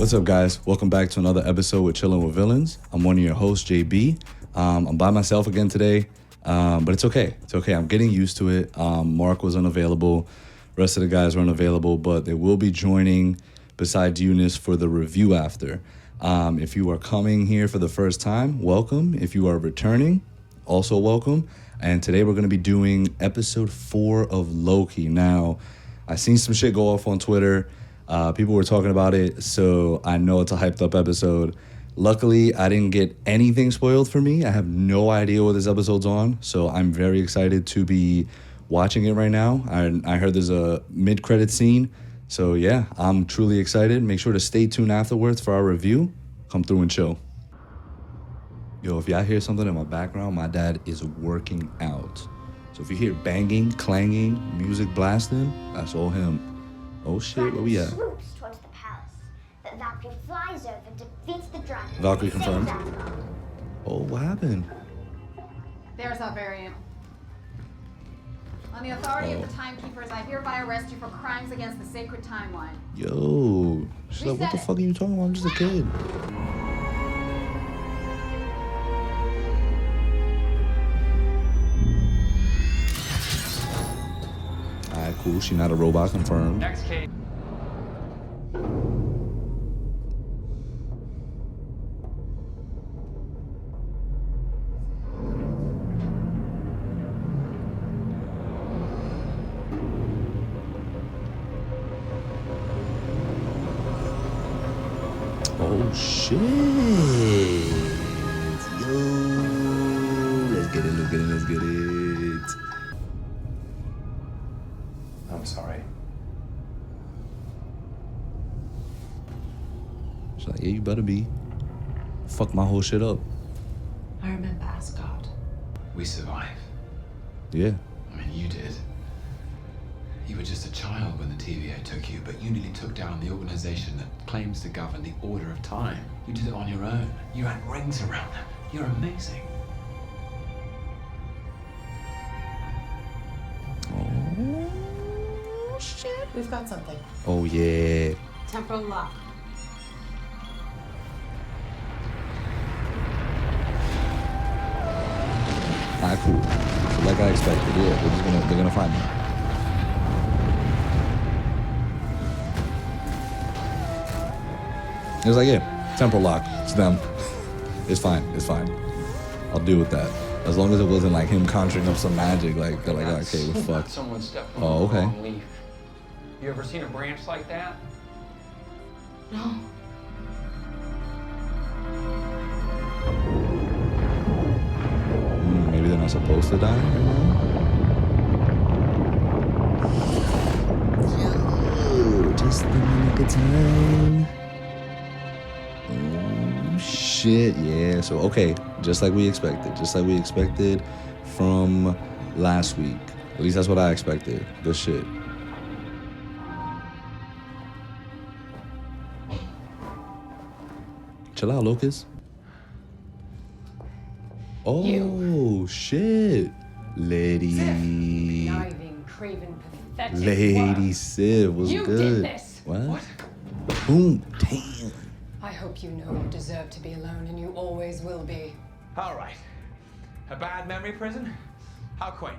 What's up, guys? Welcome back to another episode with Chillin' with Villains. I'm one of your hosts, JB. I'm by myself again today, but it's okay. It's okay. I'm getting used to it. Mark was unavailable. Rest of the guys were unavailable, but they will be joining besides Eunice for the review after. If you are coming here for the first time, welcome. If you are returning, also welcome. And today we're going to be doing episode 4 of Loki. Now, I seen some shit go off on Twitter. People were talking about it, so I know it's a hyped up episode. Luckily, I didn't get anything spoiled for me. I have no idea what this episode's on, so I'm very excited to be watching it right now. I heard there's a mid-credit scene, so yeah, I'm truly excited. Make sure to stay tuned afterwards for our review. Come through and chill. Yo, if y'all hear something in my background, my dad is working out. So if you hear banging, clanging, music blasting, that's all him. Oh shit, where we at? Swoops towards the palace, but Valkyrie flies over, defeats the dragon. Valkyrie confirmed. Oh, what happened? There's our variant. On the authority of the Timekeepers, I hereby arrest you for crimes against the sacred timeline. Yo, she's like, what the fuck are you talking about? I'm just a kid. Alright, cool. She's not a robot, confirmed. Next case. Oh shit. Yo. Let's get it. I'm sorry. She's like, yeah, you better be. Fuck my whole shit up. I remember Asgard. We survived. Yeah. I mean, you did. You were just a child when the TVA took you, but you nearly took down the organization that claims to govern the order of time. You did it on your own. You had rings around them. You're amazing. Oh shit. We've got something. Oh yeah. Temporal lock. Alright, cool. So like I expected, yeah, they're gonna find me. It was like, yeah, temporal lock. It's them. It's fine. I'll deal with that. As long as it wasn't like him conjuring up some magic, like they're like, okay, well, fuck. Someone stepped on Oh, the okay. wrong leaf. You ever seen a branch like that? No. Maybe they're not supposed to die right now. Yo, just the nick of time. Oh shit, yeah. So okay, just like we expected from last week. At least that's what I expected. Good shit. Chill out, Lucas. Oh shit, lady. Conniving, craven, pathetic. Lady Civ was You good. did this. What? Boom. Damn. I hope you know you deserve to be alone, and you always will be. All right. A bad memory prison? How quaint.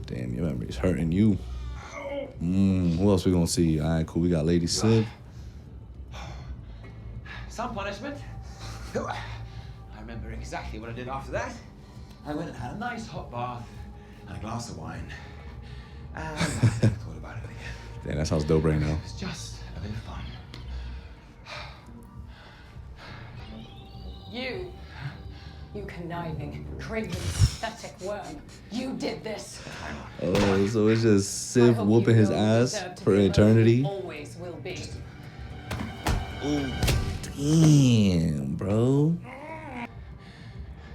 Damn, your memory's hurting you. Who else we gonna see? All right, cool. We got Lady Civ. Some punishment. I remember exactly what I did after that. I went and had a nice hot bath and a glass of wine. And I thought about it again. Damn, that sounds dope right now. It was just a bit of fun. You conniving, craven, pathetic worm. You did this. Oh, so it's just I Civ hope whooping you his know you ass deserve to for be alone, eternity. you always will be. Oh, damn, bro.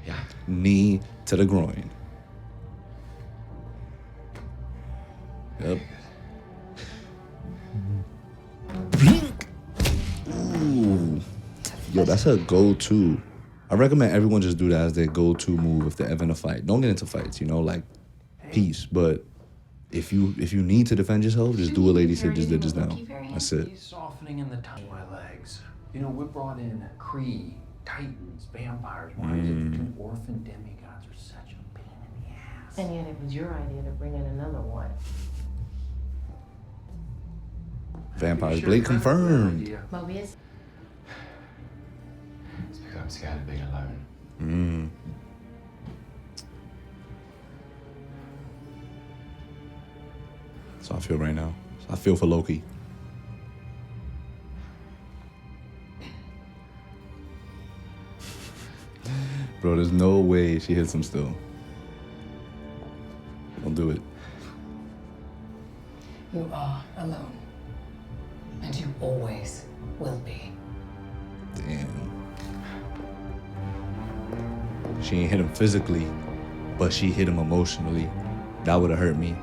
Yeah. Knee to the groin. Yep. Ooh. Yo, that's a go-to. I recommend everyone just do that as their go-to move if they're ever in a fight. Don't get into fights, like peace, but if you need to defend yourself, just do what Lady Sid just did just now. That's it. He's softening in the tongue of my legs. You know, we brought in Kree, Titans, vampires. Why is it the two orphan demigods are such a pain in the ass? And yet it was your idea to bring in another one. Vampires Sure, Blade kind of confirmed. idea. Mobius? It's because I'm scared of being alone. That's how I feel right now. I feel for Loki. Bro, there's no way she hits him still. Don't do it. You are alone. And you always will be. Damn. She ain't hit him physically, but she hit him emotionally. That would have hurt me.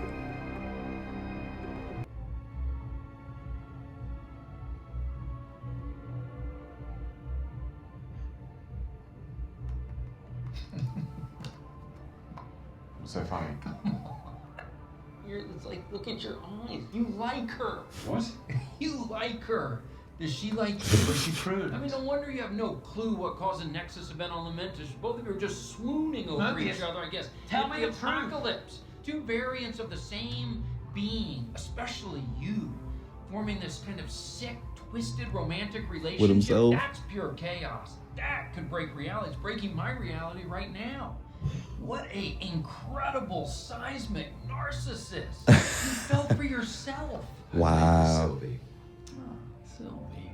What's so funny? It's like, look at your eyes. You like her. What? You like her. Does she like you? Was she prude? I mean, no wonder you have no clue what caused a Nexus event on Lamentus. Both of you are just swooning over each other, I guess. Tell It's me the the truth. apocalypse. Two variants of the same being, especially you, forming this kind of sick, twisted romantic relationship. himself. That's pure chaos. That could break reality. It's breaking my reality right now. What a incredible seismic narcissist. You fell for yourself. Wow. Sylvie. Oh, Sylvie.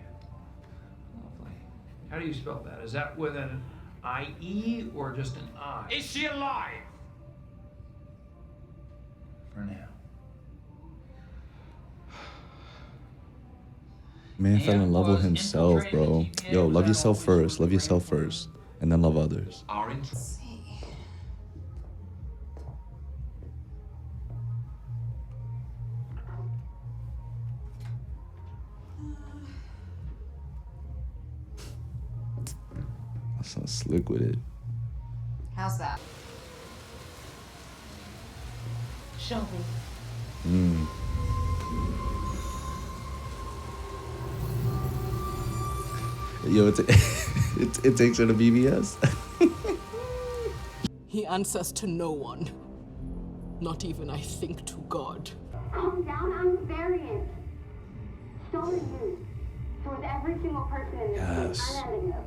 Lovely. How do you spell that? Is that with an I-E or just an I? Is she alive? For now. Man fell in love with himself, bro. Yo, love yourself first. Love yourself first. And then love others. Our interest. That sounds slick with it. How's that? Show me. Yo, it takes her to BBS. He answers to no one. Not even, I think, to God. Calm down, I'm variant. Stolen news. So with every single person in this Yes. I'm adding them.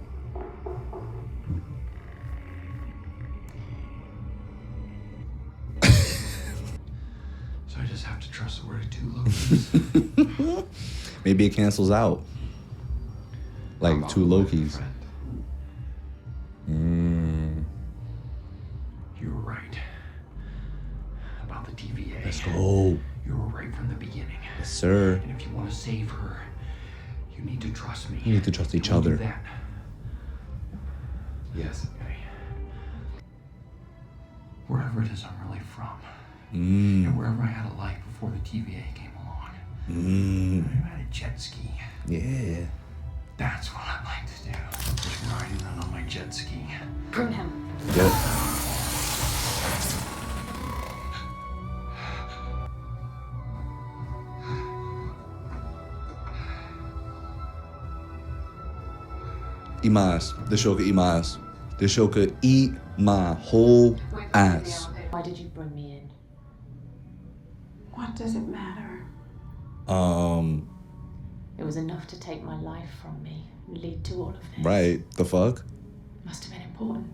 So I just have to trust the word of two Lokis. Maybe it cancels out. Like I'm two always a Lokis. friend. You were right. About the TVA. Let's go. You were right from the beginning. Yes, sir. And if you want to save her, you need to trust me. You need to trust each We'll do other. that. Yes. Okay. Wherever it is I'm really from, and wherever I had a life before the TVA came along, I had a jet ski. Yeah. That's what I'd like to do. Just riding around on my jet ski. Prune him. Yep. Eat my ass. This show could eat my ass. This show could eat my whole ass. Why did you bring me in? What does it matter? It was enough to take my life from me, lead to all of this. Right. The fuck? Must have been important.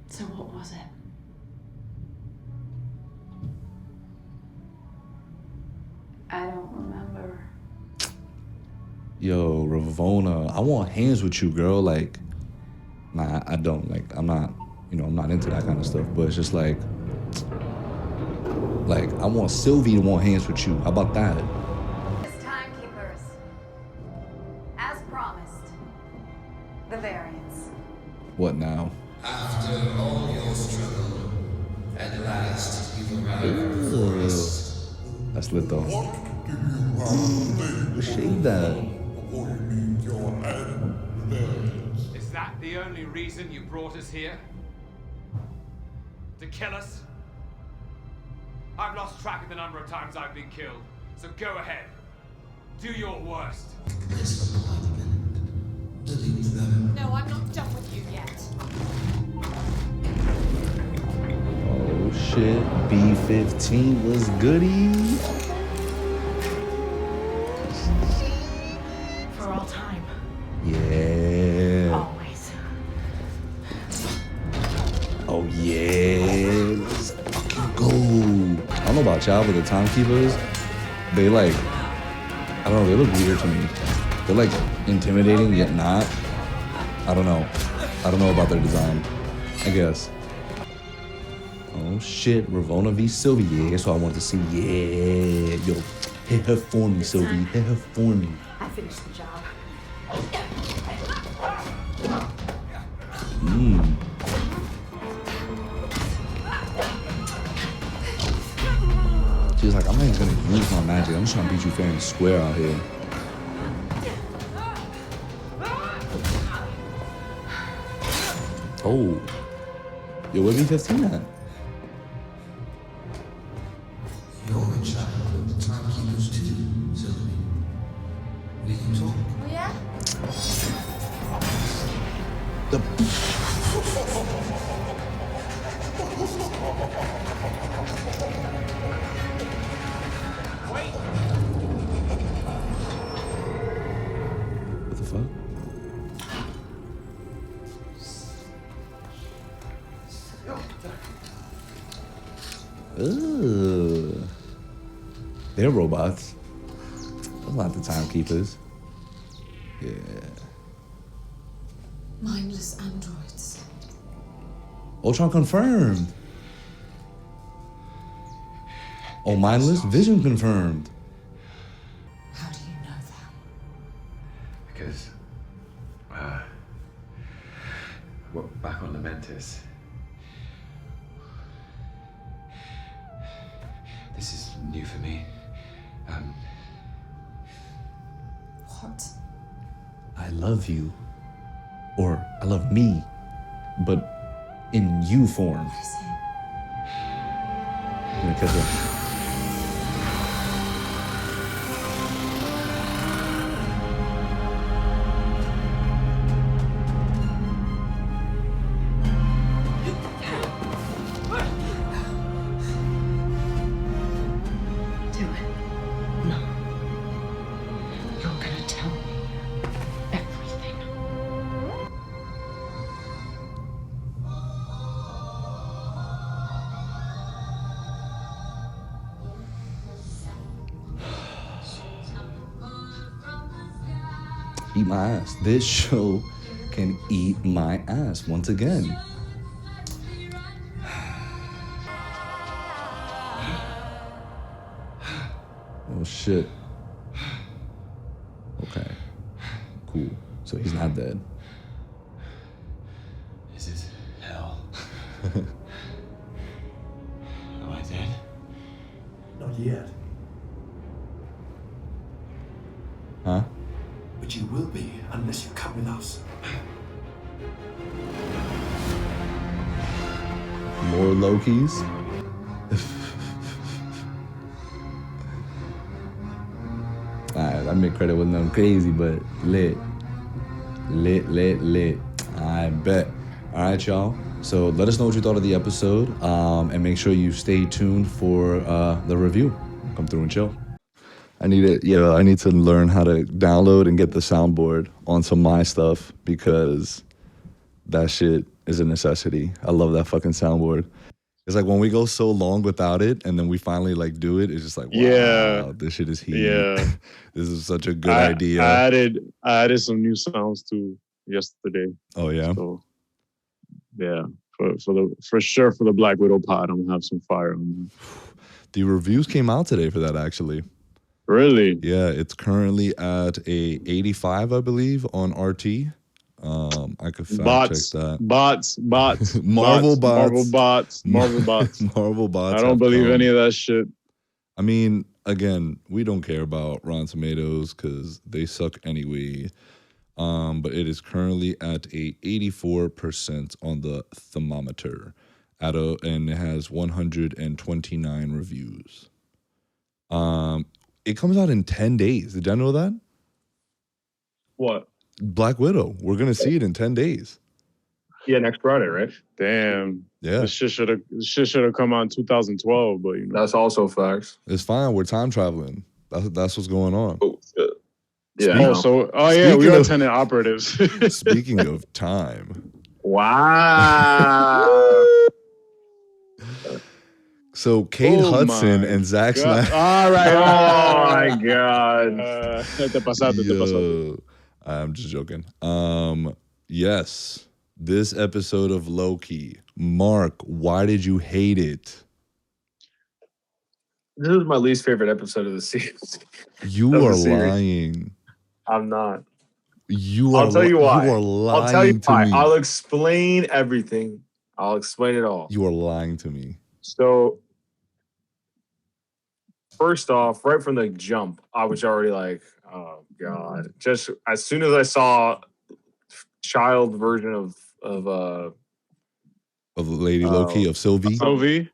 So what was it? I don't remember. Yo, Ravona, I want hands with you, girl. Like, nah, I don't. Like, I'm not, I'm not into that kind of stuff. But it's just like I want Sylvie to want hands with you. How about that? As timekeepers, as promised, the variants. What now? After all your struggle, at last you've arrived for us. That's lit though. Shade that. Is that the only reason you brought us here? To kill us? I've lost track of the number of times I've been killed. So go ahead. Do your worst. Disappointment. Delete them. No, I'm not done with you yet. Oh shit, B-15 was goody. For all time. Yeah. Always. Oh yeah. Let's fucking go. I don't know about y'all, but the timekeepers, they like, I don't know, they look weird to me. They're like intimidating yet not. I don't know. I don't know about their design. I guess. Oh shit, Ravonna v. Sylvie. Yeah, that's what I want to see. Yeah. Yo, hit her for me, Sylvie. Hit her for me. I finished the job. She's like, I'm not even gonna use my magic. I'm just trying to beat you fair and square out here. Oh. Yo, where B-15 at? You're a child of the timekeepers too, Sylvie. We can talk. Oh, yeah? What the fuck? Ugh. They're robots. Those not the timekeepers. Yeah. Mindless androids. Ultron confirmed. Oh, mindless vision confirmed. How do you know that? Because, well, back on Lamentis, this is new for me. What? I love you. Or I love me. But in you form. What is it? I'm gonna catch her. Do it. No. You're gonna tell me everything. Eat my ass. This show can eat my ass once again. Oh shit. Okay. Cool. So he's not dead. This is hell. Am I dead? Not yet, Huh? but you will be unless you come with us. More Lokis. Alright, I make credit with nothing crazy, but lit. Lit. I bet. Alright, y'all. So let us know what you thought of the episode. And make sure you stay tuned for the review. Come through and chill. I need to learn how to download and get the soundboard onto my stuff because that shit is a necessity. I love that fucking soundboard. It's like when we go so long without it and then we finally like do it, it's just like, wow, this shit is heat. Yeah. This is such a good idea. I added some new sounds too yesterday. Oh yeah. So yeah, for sure for the Black Widow pod, I'm gonna have some fire on there. The reviews came out today for that actually. Really? Yeah, it's currently at a 85, I believe, on RT. I could fact check that. Bots. Marvel bots. Marvel bots. I don't believe come. any of that shit. I mean, again, we don't care about Rotten Tomatoes because they suck anyway. But it is currently at a 84% on the thermometer. and it has 129 reviews. It comes out in 10 days. Did I know that? What? Black Widow. We're gonna see it in 10 days. Yeah, next Friday, right? Damn. Yeah. This shit should have come out in 2012, but you know. That's also facts. It's fine. We're time traveling. That's what's going on. Oh shit. Yeah. yeah, Speaking we are of- tenant operatives. Speaking of time. Wow. So Kate Hudson and Zack Snyder. All right. Oh my god. Te pasaste. Yo, I'm just joking. Yes. This episode of Loki. Mark, why did you hate it? This is my least favorite episode of the series. You Of the are series. lying. I'm not. I'll tell you why. You are lying I'll tell you to why. me. I'll explain everything. I'll explain it all. You are lying to me. So, first off, right from the jump, I was already like, oh god. Just as soon as I saw child version of Lady Loki, of Sylvie. Sylvie,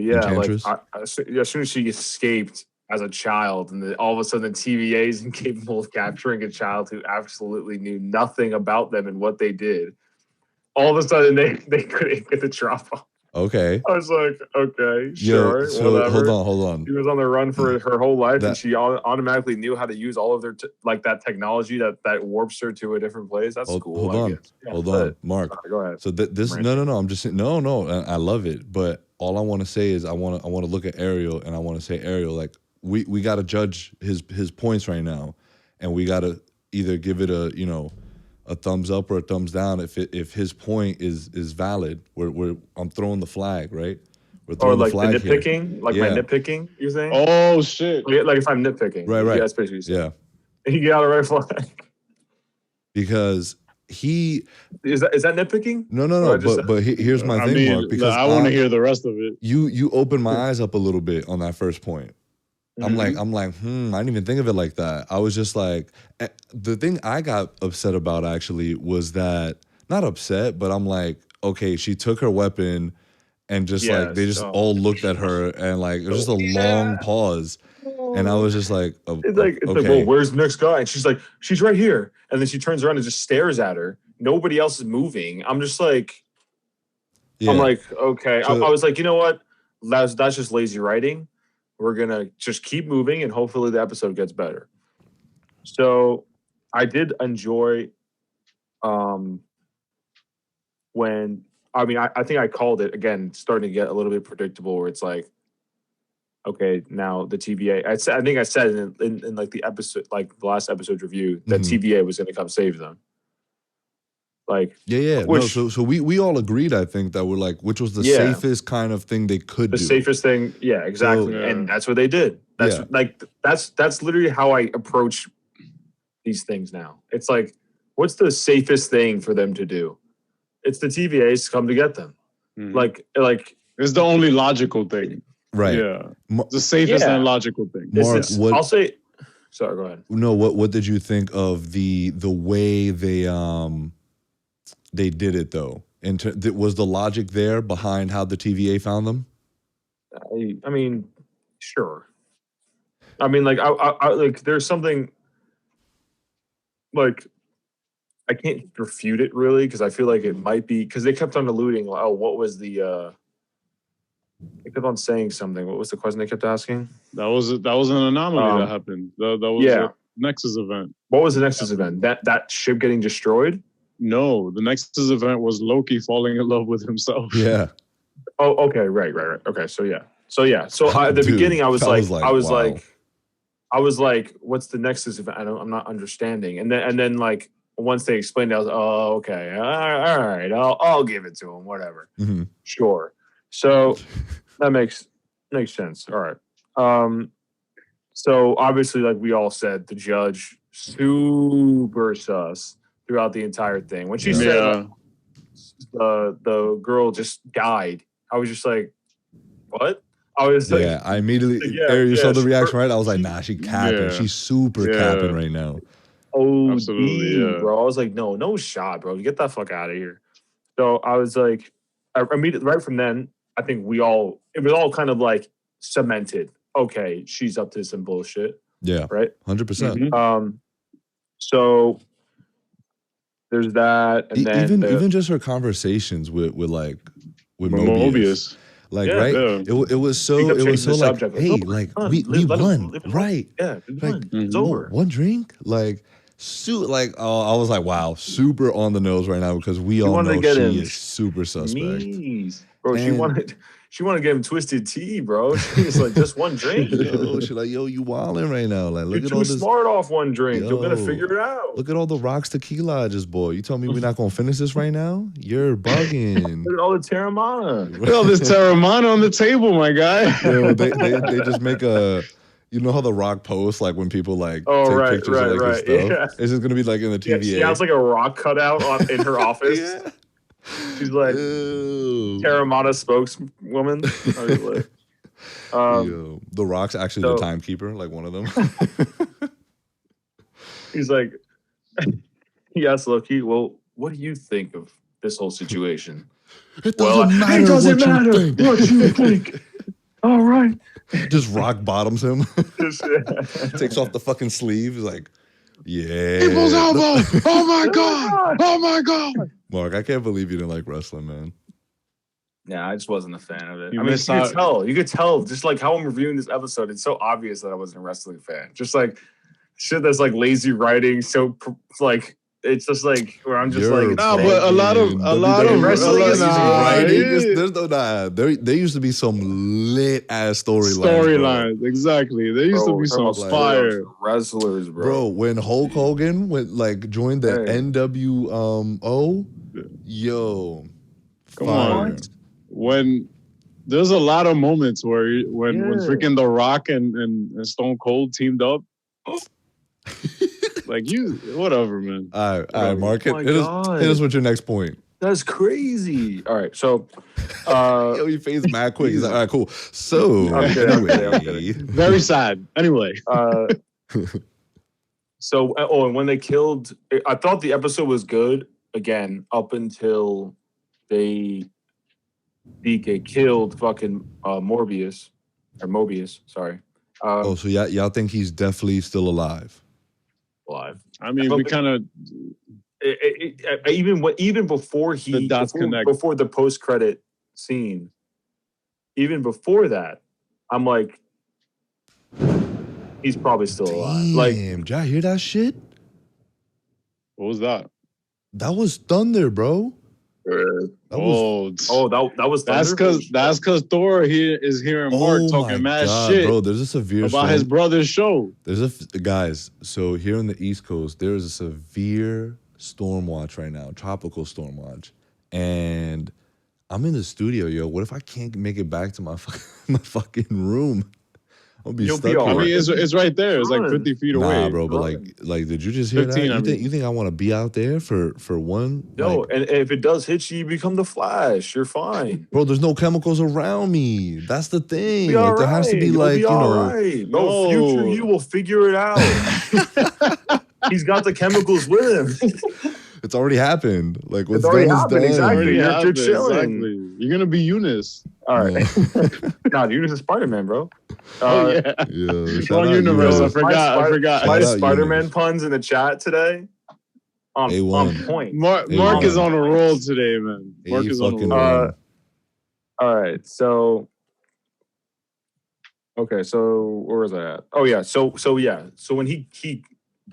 yeah. Enchantress? Like as soon as she escaped as a child, and then all of a sudden the TVA is incapable of capturing a child who absolutely knew nothing about them and what they did. All of a sudden they couldn't get the drop off. Okay. I was like, okay, Yo, sure, so whatever. hold on. She was on the run for her whole life, That- and she automatically knew how to use all of their like that technology that warps her to a different place. That's cool. Hold I on. guess. Yeah, Hold but- on, Mark. Sorry, go ahead. So this no. I'm just saying no. I love it, but all I want to say is I want to look at Ariel and I want to say Ariel, like we got to judge his points right now, and we got to either give it a thumbs up or a thumbs down if his point is valid. I'm throwing the flag, right? We're Or throwing like the flag the nitpicking, here. like Yeah. my nitpicking. You're saying? Oh shit! Like if I'm nitpicking, Right. Yeah, that's basically Yeah, you get out of red flag. because he Is that nitpicking? no. Or I just- But here's my I thing, mean, Mark. Because I want to hear the rest of it. You opened my eyes up a little bit on that first point. I'm like, I didn't even think of it like that. I was just like, the thing I got upset about actually was that, not upset, but I'm like, okay, she took her weapon and just like, they just all looked at her and like, it was just a long pause. And I was just like, It's like, well, where's the next guy? And she's like, she's right here. And then she turns around and just stares at her. Nobody else is moving. I'm just like, I'm like, okay. So- I was like, you know what? That's just lazy writing. We're gonna just keep moving, and hopefully the episode gets better. So, I did enjoy, when I think I called it again, starting to get a little bit predictable, where it's like, okay, now the TVA. I think I said in like the episode, like the last episode's review, that TVA was gonna come save them. Like yeah. which- No, so we all agreed, I think, that we're like, which was the Yeah. safest kind of thing they could the do. safest thing, yeah, exactly, and that's what they did. That's that's literally how I approach these things now. It's like, what's the safest thing for them to do? It's the TVAs to come to get them. Like it's the only logical thing, Right. Yeah, the safest Yeah. and logical thing. Mark, what, I'll say. Sorry, go ahead. no, what did you think of the way they did it though? Was the logic there behind how the TVA found them? I mean, sure. I mean, like, I like, there's something like I can't refute it really because I feel like it might be because they kept on alluding. Like, oh, what was the? They kept on saying something. What was the question they kept asking? That was an anomaly that happened. That was yeah. a Nexus event. What was the Nexus event? That ship getting destroyed? No, the Nexus event was Loki falling in love with himself. Yeah. Oh, okay, right. Okay, so yeah. So at the Dude, beginning, I was like, wow. what's the Nexus event? I'm not understanding. And then like once they explained it, I was, oh, okay, all right, I'll give it to him, whatever. Mhm. Sure. So that makes sense. All right. So obviously, like we all said, the judge super sus throughout the entire thing. When she said the girl just died, I was just like, what? I was like, Yeah, I immediately, Yeah, you saw the yeah, reaction, right? I was like, nah, she capping. Yeah. She's super Yeah. capping right now. oh, Absolutely, yeah. bro. I was like, no shot, bro. Get that fuck out of here. So I was like, immediately right from then, I think it was all kind of like cemented. Okay, she's up to some bullshit. Yeah. Right. 100%. So there's that, and then even just her conversations with Mobius. Like, Yeah. right? Yeah. It was so He kept like, changing the subject, like, hey, "Oh, like come on, we let him- won, let him right? Yeah, we Like, won. It's over. one drink, like, I was like, wow, super on the nose right now because we all wanted to know get she him is super suspect. Knees. Bro, she And- wanted to give him twisted tea, bro. She's like, just one drink. Yo, she's like, yo, you wilding right now. Like, look You're at all too this. smart off one drink. You're gonna Yo, figure it out. Look at all the rocks tequila I just bought. You told me we're not gonna finish this right now? You're bugging. Look at all the Terramana. Yo, there's Terramana on the table, my guy. Yo, they just make a. You know how the Rock posts like when people like take pictures of like his stuff. Yeah. It's just gonna be like in the TVA. She has like a rock cutout in her office. Yeah. She's like Ew. Terramana spokeswoman. I was like, Yo, the Rock's actually the so- timekeeper, like one of them. he's like, he asked Loki, well, what do you think of this whole situation? It doesn't matter. It doesn't what matter you think. what you think. All right. Just rock bottoms him. Just- Takes off the fucking sleeve. He's like, yeah. People's elbow. Oh my god. Oh my god. Mark, I can't believe you didn't like wrestling, man. Yeah, I just wasn't a fan of it. You I mean, missed you out. could tell. You could tell just like how I'm reviewing this episode. It's so obvious that I wasn't a wrestling fan. Just like shit that's like lazy writing. So like it's just like where I'm just You're like, Nah, but a lot of wrestling is writing. There's no there used to be some lit ass storylines. Exactly. There used to be some fire. wrestlers, Bro, when Hulk Hogan joined the NWO, yo, Come fire. on. When there's a lot of moments when freaking The Rock and Stone Cold teamed up. Like whatever, man. All right, Mark. Oh my Hit God. us with your next point. That's crazy. All right, so Yo, he fades mad quick. He's like, all right, cool. So I'm kidding. anyway, Very sad. Anyway. So and when they killed, I thought the episode was good again up until they killed fucking Mobius. Sorry. oh, so y'all think he's definitely still alive? Alive. I mean, we kind of even before The dots connect. before the post credit scene, even before that, I'm like, he's probably still alive. Like, Damn, did y'all hear that shit? what was that? That was thunder, bro. That was that was that's Thunder? because Thor is hearing Mark talking mad shit bro. There's a severe about his brother's show. Guys. So here on the East Coast, there is a severe storm watch right now, tropical storm watch, and I'm in the studio, yo. What if I can't make it back to my fucking room? I'll be You'll stuck be all here. I mean, it's right there. It's like 50 feet away. Nah, bro, but like, did you just hear 15, that? I You think I want to be out there for one? No, Like, and if it does hit you, you become the Flash. You're fine. bro, there's no chemicals around me. That's the thing. Be Like, there has to be You'll like, be you know, alright. No, future you will figure it out. He's got the chemicals with him. it's already happened. Like, what's already done is happened, done. exactly. You're Happened, chilling. Exactly. You're gonna be Eunice. All right. Nah, Eunice is Spider-Man, bro. Yeah. Yeah, shout Wrong out universe. you. I forgot. My Shout out Spider-Man Eunice. puns in the chat today. On A1. point. Mark A1. is on a roll today, man. Mark is on a fucking roll. one. All right, so okay, so where was I at? Oh yeah, so when he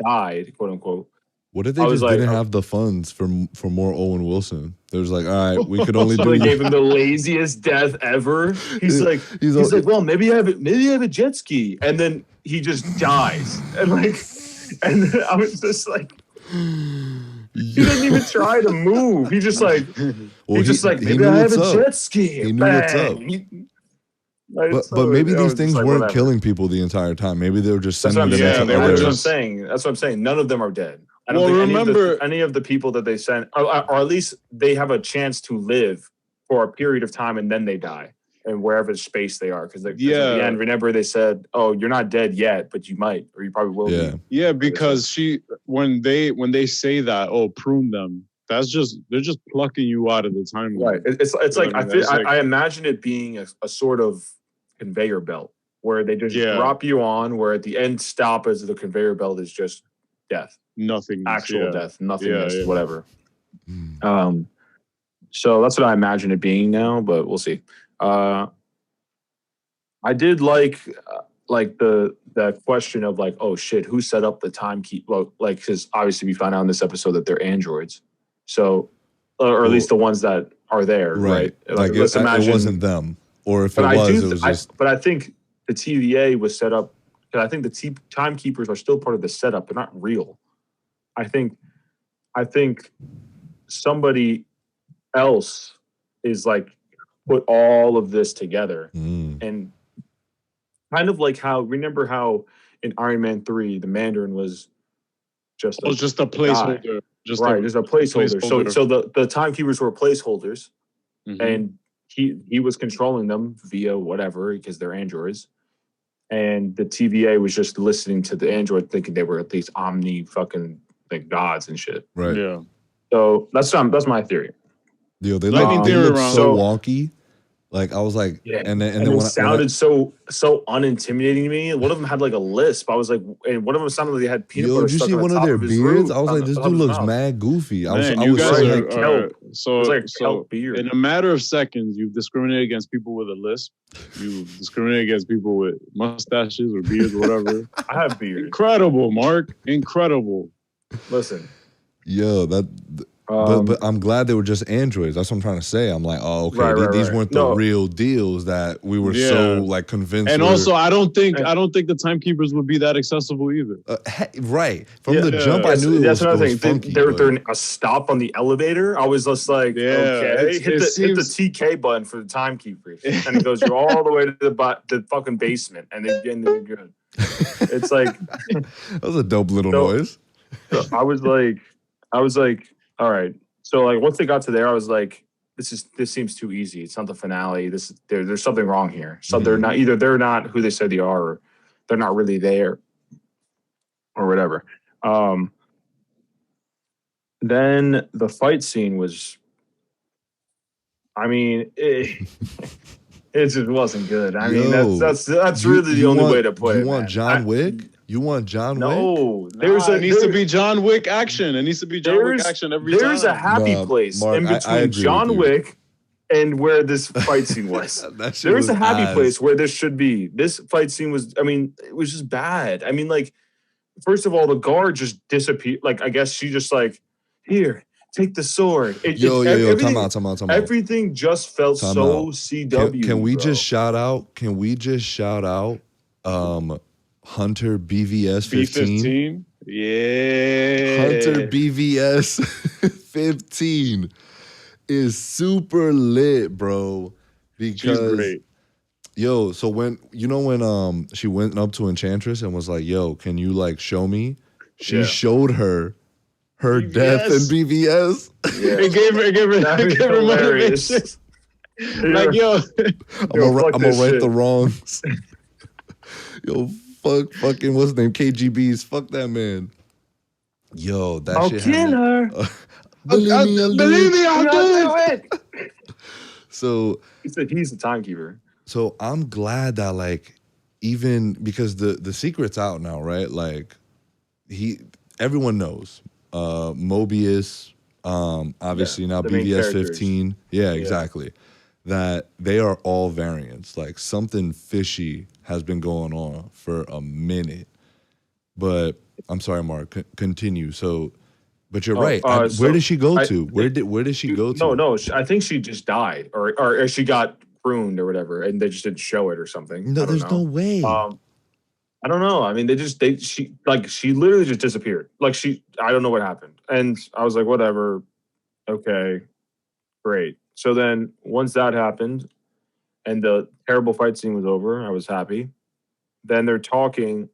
died, quote unquote. What if they I was just like, didn't have the funds for more Owen Wilson? They was like, all right, we could only So do. they gave him the laziest death ever. He's like, well, maybe I have a jet ski, and then he just dies, and then I was just like, he doesn't even try to move. He just like, maybe knew I have what's a up. jet ski. He knew what's up. But maybe these things weren't killing people the entire time. Maybe they were just That's sending what I'm them saying. into That's what I'm others. saying. That's what I'm saying. None of them are dead. I don't Well, think remember- any of the people that they sent, or at least they have a chance to live for a period of time and then they die, and wherever space they are. Because at the end, remember they said, "Oh, you're not dead yet, but you might, or you probably will Yeah. be." Yeah, because when they say that, prune them, they're just plucking you out of the timeline. Right. It's like I mean? I imagine it being a sort of conveyor belt where they just drop you on, where at the end stop as the conveyor belt is just death, actual death, nothingness, whatever. So that's what I imagine it being now, but we'll see. I did like the question of like, oh shit, who set up the timekeep? Well, like, because obviously we found out in this episode that they're androids, so or at least the ones that are there, right? Like let's imagine it wasn't them, or if it was just. But I think the TVA was set up because I think the timekeepers are still part of the setup. They're not real. I think somebody else is like put all of this together and kind of like remember how in Iron Man 3 the Mandarin was just a placeholder. Just a placeholder. So the timekeepers were placeholders, and he was controlling them via whatever because they're androids, and the TVA was just listening to the android, thinking they were at least fucking like gods and shit. Right. Yeah. So that's my theory. Yo, they look so wonky. Like I was like, and then it sounded so unintimidating to me. One of them had like a lisp. I was like, and one of them sounded like they had peanut butter stuck on the top of his beards? roof. I was like, this dude looks mad goofy. I was so in a matter of seconds, you've discriminated against people with a lisp. You discriminated against people with mustaches or beards or whatever. I have beard. Incredible, Mark. Incredible. Listen. Yo, but I'm glad they were just androids. That's what I'm trying to say. I'm like, oh, okay, these weren't the real deals that we were so like convinced. And also, I don't think the timekeepers would be that accessible either. Right from the jump, I knew that's it was funky. They're a stop on the elevator. I was just like, okay, hit the TK button for the timekeepers, and it goes you all the way to the fucking basement, and then you're good. It's like that was a dope little noise. So I was like. All right. So like once they got to there, I was like, this seems too easy. It's not the finale. There's something wrong here. So they're not who they said they are, or they're not really there, or whatever. Then the fight scene was, I mean, it just wasn't good. I mean, that's really the only way to put it. You want John Wick? You want John Wick? No, it needs to be John Wick action. It needs to be John Wick action every time. There's a happy place in between John Wick and where this fight scene was. There's a happy place where this should be. This fight scene was, I mean, it was just bad. I mean, like, first of all, the guard just disappeared. Like, I guess she just like, here, take the sword. Time out. Everything just felt so CW. Can we just shout out Hunter BVS 15? Yeah. Hunter BVS 15 is super lit, bro. Because she's great. Yo, so when she went up to Enchantress and was like, yo, can you like show me? She showed her BVS. Death in BVS. Yeah. It gave her motivation. Like, yo, I'm gonna right the wrongs. Yo, fucking what's his name? KGB's. Fuck that man. Yo, that I'll shit. I'll kill her. Believe me, I'll do it. So he said he's the timekeeper. So I'm glad that like even because the secret's out now, right? Like everyone knows. Mobius, obviously now BVS 15. Yeah, exactly. That they are all variants. Like something fishy has been going on for a minute. But I'm sorry, Mark. Continue. So, but you're right. Where did she go to? Where did she go to? No. I think she just died, or she got pruned or whatever, and they just didn't show it or something. No, there's no way. I don't know. I mean, she literally just disappeared. Like I don't know what happened, and I was like, whatever. Okay, great. So then once that happened and the terrible fight scene was over, I was happy. Then they're talking.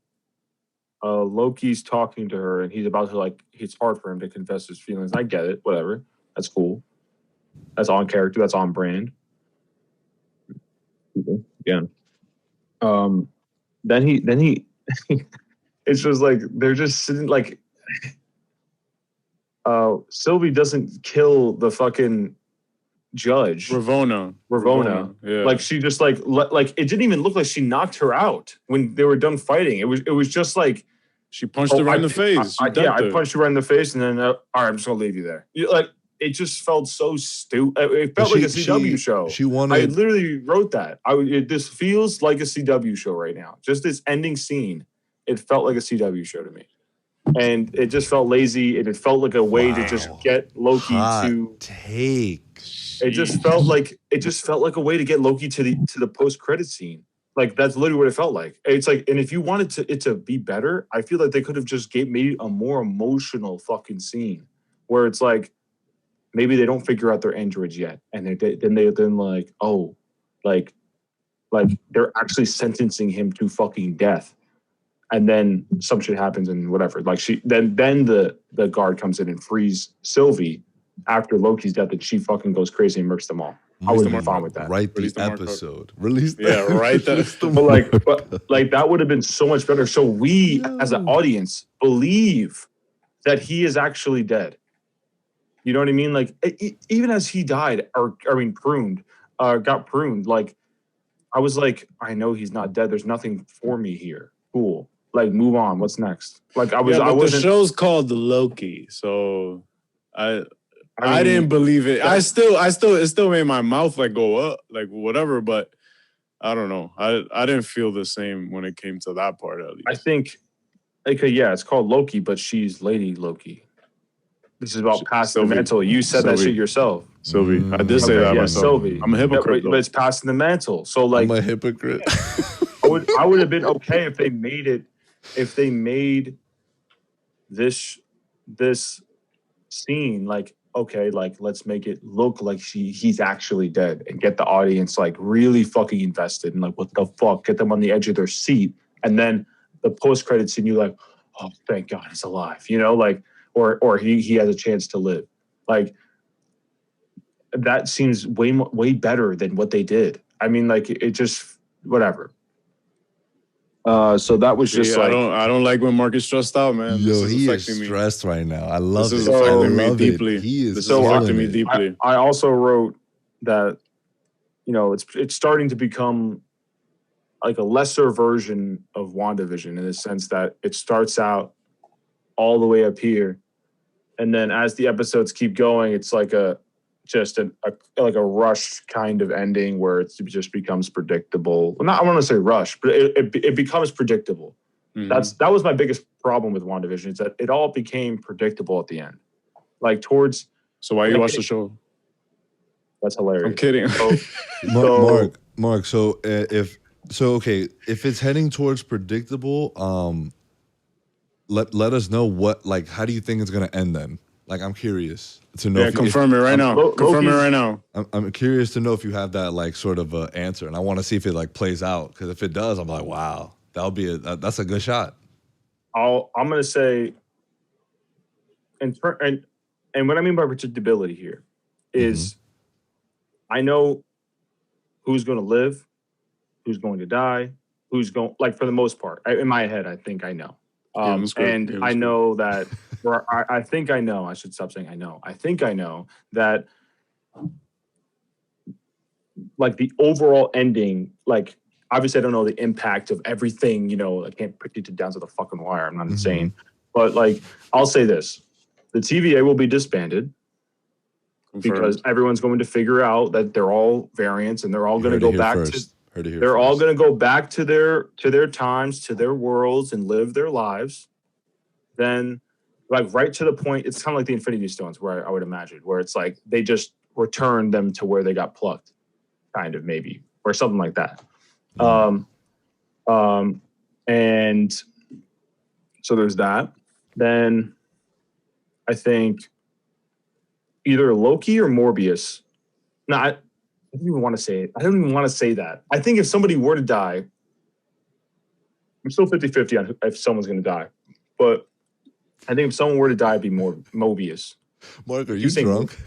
Loki's talking to her and he's about to it's hard for him to confess his feelings. I get it. Whatever. That's cool. That's on character. That's on brand. Again. Then he it's just like, they're just sitting like, Sylvie doesn't kill the fucking judge. Ravonna. Yeah. Like she just like it didn't even look like she knocked her out when they were done fighting. It was just like she punched her right in the face. I punched her right in the face, and then all right, I'm just gonna leave you there. Like it just felt so stupid. It felt like a CW show. She wanted. I literally wrote that. This feels like a CW show right now. Just this ending scene. It felt like a CW show to me. And it just felt lazy, and it felt like a way to just get Loki to take. It just felt like a way to get Loki to the post-credit scene. Like that's literally what it felt like. It's like, and if you wanted it to be better, I feel like they could have just made a more emotional fucking scene where it's like maybe they don't figure out their androids yet, and then like, oh, like they're actually sentencing him to fucking death. And then some shit happens and whatever. Like then the guard comes in and frees Sylvie after Loki's death, and she fucking goes crazy and murks them all. I would be fine with that. Write the episode. Release that. Yeah, right. But like that would have been so much better. So we as an audience believe that he is actually dead. You know what I mean? Like even as he died, got pruned. Like I was like, I know he's not dead. There's nothing for me here. Cool. Like, move on. What's next? Like, I wasn't. The show's called Loki, so I didn't believe it. It still made my mouth like go up, like whatever. But I don't know. I didn't feel the same when it came to that part at least. I think, it's called Loki, but she's Lady Loki. This is about passing the mantle. You said that shit yourself. Sylvie, I did say that myself. Sylvie. I'm a hypocrite, but it's passing the mantle. So like, I'm a hypocrite. I would have been okay if they made this scene like, okay, like let's make it look like he's actually dead and get the audience like really fucking invested and like what the fuck, get them on the edge of their seat, and then the post-credit scene you're like, oh thank God he's alive, you know, like or he has a chance to live. Like that seems way better than what they did. I mean, like it just whatever. So that was just like I don't like when Mark is stressed out, man. Yo, he is stressed right now. I love this it. This is affecting me deeply. He is affecting me deeply. I also wrote that, you know, it's starting to become like a lesser version of WandaVision in the sense that it starts out all the way up here, and then as the episodes keep going, it's like a rush kind of ending where it just becomes predictable. Well, I want to say rush, but it becomes predictable. Mm-hmm. That was my biggest problem with WandaVision, is that it all became predictable at the end. Like towards. So why you watch the show? That's hilarious. I'm kidding. Mark. So if it's heading towards predictable, let us know what, like, how do you think it's gonna end then? Like, I'm curious to know. Yeah, confirm it right now. Confirm it right now. I'm curious to know if you have that like sort of answer, and I want to see if it like plays out. Because if it does, I'm like, wow, that's a good shot. I'm gonna say, and what I mean by predictability here is, I know who's going to live, who's going to die, who's going, like, for the most part. In my head, I think I know. I know that, or I think I know, I should stop saying I know. I think I know that, like, the overall ending, like, obviously I don't know the impact of everything, you know, I can't predict it down to the fucking wire. I'm not insane. But, like, I'll say this. The TVA will be disbanded. Because everyone's going to figure out that they're all variants, and they're all going to go back all going to go back to their times, to their worlds, and live their lives. Then, like, right to the point, it's kind of like the Infinity Stones, where I would imagine, where it's like they just return them to where they got plucked, kind of, maybe, or something like that. And so there's that. Then I think either Loki or Morbius. No, I don't even want to say it. I don't even want to say that. I think if somebody were to die, I'm still 50-50 on if someone's going to die. But I think if someone were to die, it'd be more Mobius. Mark, are you drunk?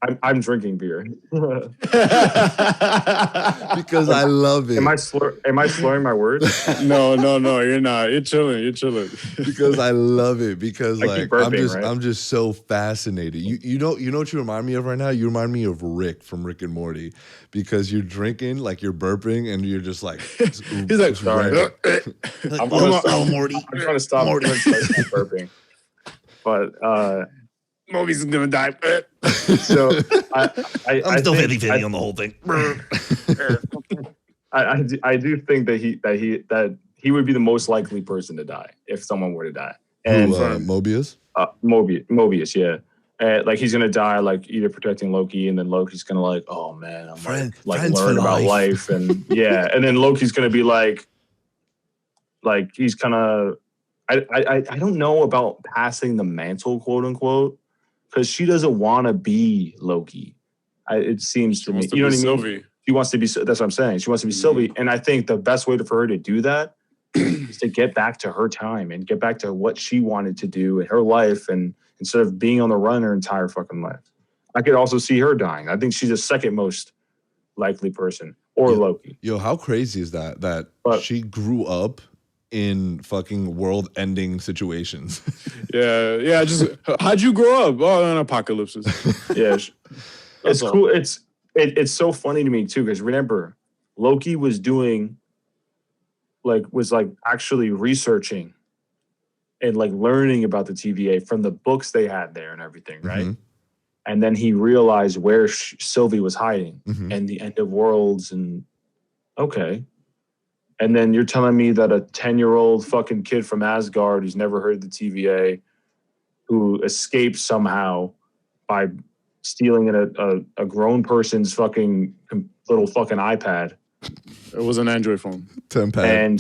I'm drinking beer. Because I love it. Am I slurring my words? No, you're not. You're chilling. Because I love it. Because I like keep burping, right? I'm just so fascinated. You know what you remind me of right now? You remind me of Rick from Rick and Morty. Because you're drinking, like you're burping, and you're just like He's like, sorry. I'm trying to stop burping. But Moby's gonna die. so I'm still 50-50 on the whole thing. I do think that he would be the most likely person to die if someone were to die. And Mobius? Mobius, yeah. Like he's gonna die, like either protecting Loki, and then Loki's gonna like, oh man, I'm learn about life, and yeah, and then Loki's gonna be like he's gonna. I don't know about passing the mantle, quote unquote, because she doesn't want to be Loki. It seems to me, you know what I mean? Sylvie. She wants to be. That's what I'm saying. She wants to be Sylvie, and I think the best way for her to do that is to get back to her time and get back to what she wanted to do in her life, and instead of being on the run her entire fucking life. I could also see her dying. I think she's the second most likely person, or Loki. Yo, how crazy is that? But she grew up in fucking world-ending situations. Yeah. Just how'd you grow up? Oh, in apocalypses. Yeah, it's cool. It's so funny to me too, because remember, Loki was actually researching and like learning about the TVA from the books they had there and everything, right? Mm-hmm. And then he realized where Sylvie was hiding and the end of worlds, and okay. And then you're telling me that a 10-year-old fucking kid from Asgard who's never heard of the TVA, who escaped somehow by stealing a grown person's fucking little fucking iPad. It was an Android phone. Tempad.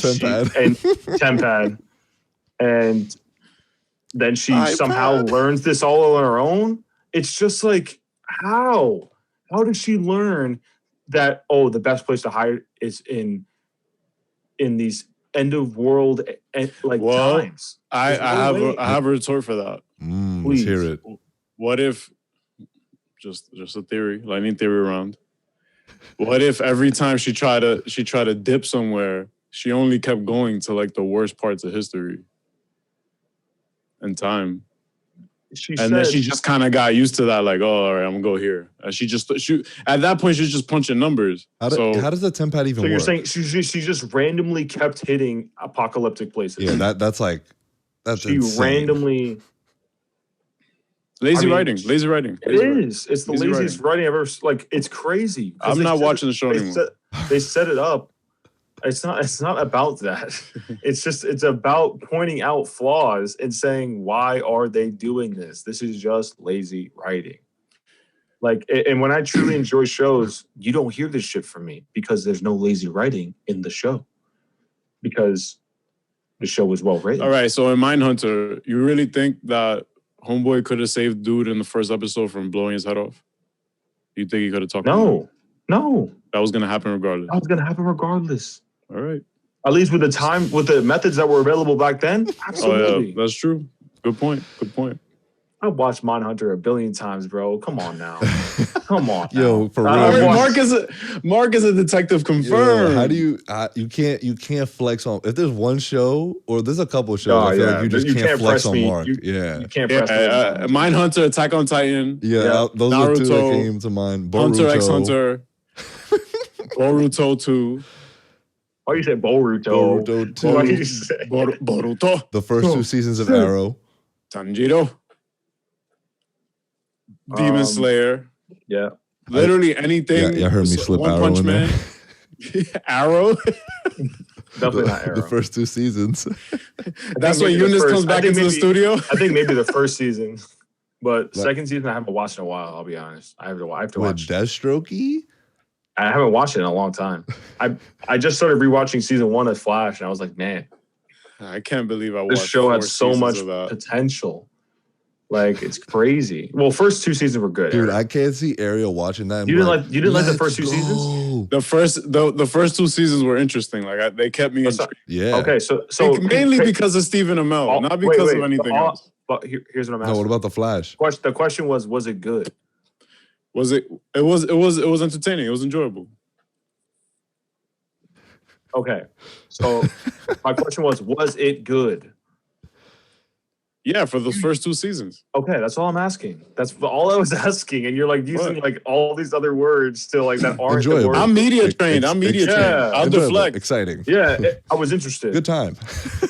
And then she somehow learns this all on her own. It's just like, how? How did she learn that, the best place to hide is in these end of world times? I have a retort for that. Let's hear it. What if, just a theory, lightning theory round. What if every time she tried to dip somewhere, she only kept going to like the worst parts of history and time? Then she just kind of got used to that, like, all right, I'm gonna go here. She at that point, she's just punching numbers. How does the Tempad even work? You're saying she just randomly kept hitting apocalyptic places? Yeah, that's she insane. randomly. Lazy writing. It is. It's the laziest writing I've ever. Like, it's crazy. I'm not watching the show anymore. They set it up. It's not about that. It's about pointing out flaws and saying, why are they doing this? This is just lazy writing. Like, and when I truly enjoy shows, you don't hear this shit from me because there's no lazy writing in the show. Because the show was well written. All right, so in Mindhunter, you really think that Homeboy could have saved dude in the first episode from blowing his head off? You think he could have talked? No. That was gonna happen regardless. All right. At least with the methods that were available back then. Absolutely. Oh, yeah, that's true. Good point. I've watched Mindhunter a billion times, bro. Come on now. Come on. Yo, for real. Mark is a detective confirmed. Yo, how do you can't flex on, if there's one show or there's a couple shows, I feel like you just can't flex on Mark. You can't press me. Mindhunter, Attack on Titan. Yeah, those Naruto, are two that came to mind. Hunter x Hunter. Boruto 2. Why you say Boruto? Boruto 2. Why you say Boruto. The first 2 seasons of Arrow. Tanjiro. Demon Slayer. Yeah. Literally anything. Yeah, I heard me slip One Arrow Punch in Man. there. Arrow. Definitely not Arrow. The first 2 seasons. That's when Eunice comes back into the studio. I think maybe the first season. But second season, I haven't watched in a while, I'll be honest. I have to watch. With Deathstroke? I haven't watched it in a long time. I just started rewatching season 1 of Flash, and I was like, man. I can't believe I watched this show had so much potential. Like, it's crazy. Well, first 2 seasons were good. Dude, I can't see Ariel watching that. You didn't like the first 2 seasons? The first 2 seasons were interesting. Like they kept me intrigued. Yeah. Okay, so mainly because of Stephen Amell, not because of anything else. But here's what I'm asking. No, what about the Flash? The question was it good? Was it? It was entertaining. It was enjoyable. Okay, so my question was it good? Yeah, for the first 2 seasons. Okay, that's all I'm asking. That's all I was asking, and you're like using like all these other words still like that aren't the Enjoyable. words. I'm media trained. I'm media trained. I'll Enjoyable, deflect. exciting. Yeah, I was interested. Good time.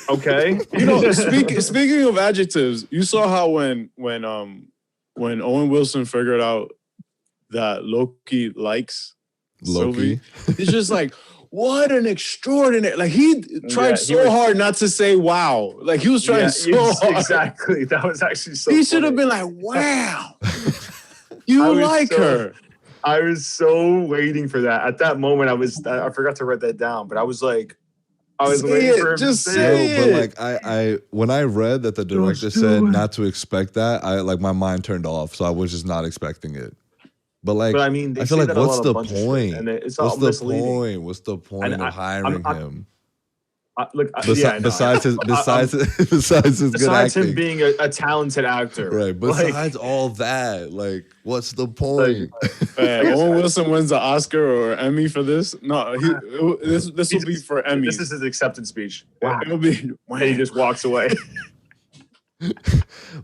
Okay. You know, speaking of adjectives, you saw how when Owen Wilson figured out that Loki likes Loki. Sylvie, it's just like, what an extraordinary, like he tried hard not to say wow. Like he was trying hard. Exactly. That was actually so He should have been like, wow. You like her. I was so waiting for that. At that moment, I forgot to write that down, but I was like, I was waiting for him to say it. But like I when I read that the director said not to expect that, I like my mind turned off, so I was just not expecting it. But like, I mean, I feel like, what's the point? It's what's all the misleading. point? What's the point of hiring him? Besides his good acting, him being a talented actor, right? Besides all that, like, what's the point? Owen Wilson wins the Oscar or Emmy for this. No, this will be for Emmy. This is his acceptance speech. Wow. It'll be, and he just walks away.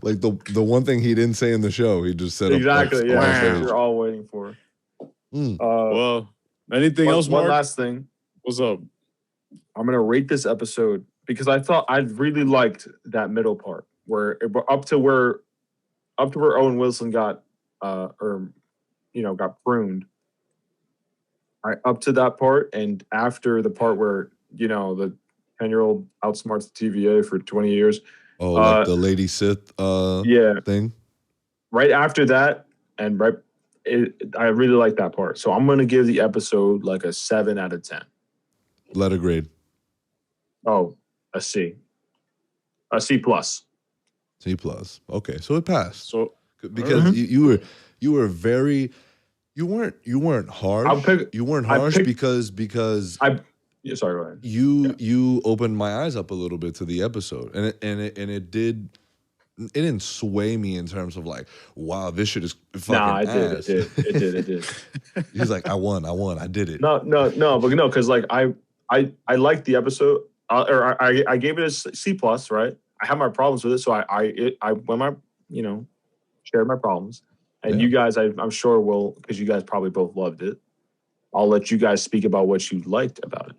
Like the one thing he didn't say in the show, he just said exactly. Yeah, you're all waiting for. Well, anything else? One Mark? last thing. What's up? I'm gonna rate this episode because I really liked that middle part where up to where Owen Wilson got got pruned. Up to that part, and after the part where the 10-year-old outsmarts the TVA for 20 years. Oh, like the Lady Sith thing? Right after that, and I really like that part. So I'm going to give the episode like a 7 out of 10. Letter grade. Oh, a C. A C+. C+. Okay, so it passed. So because you weren't harsh. You weren't harsh because sorry, go ahead. You opened my eyes up a little bit to the episode, and it didn't sway me in terms of like, wow, this shit is fucking ass. It did. He's like, I won, I did it. No, because like I liked the episode, or I gave it a C+, right? I have my problems with it, so I when my shared my problems, and you guys I'm sure will, because you guys probably both loved it. I'll let you guys speak about what you liked about it.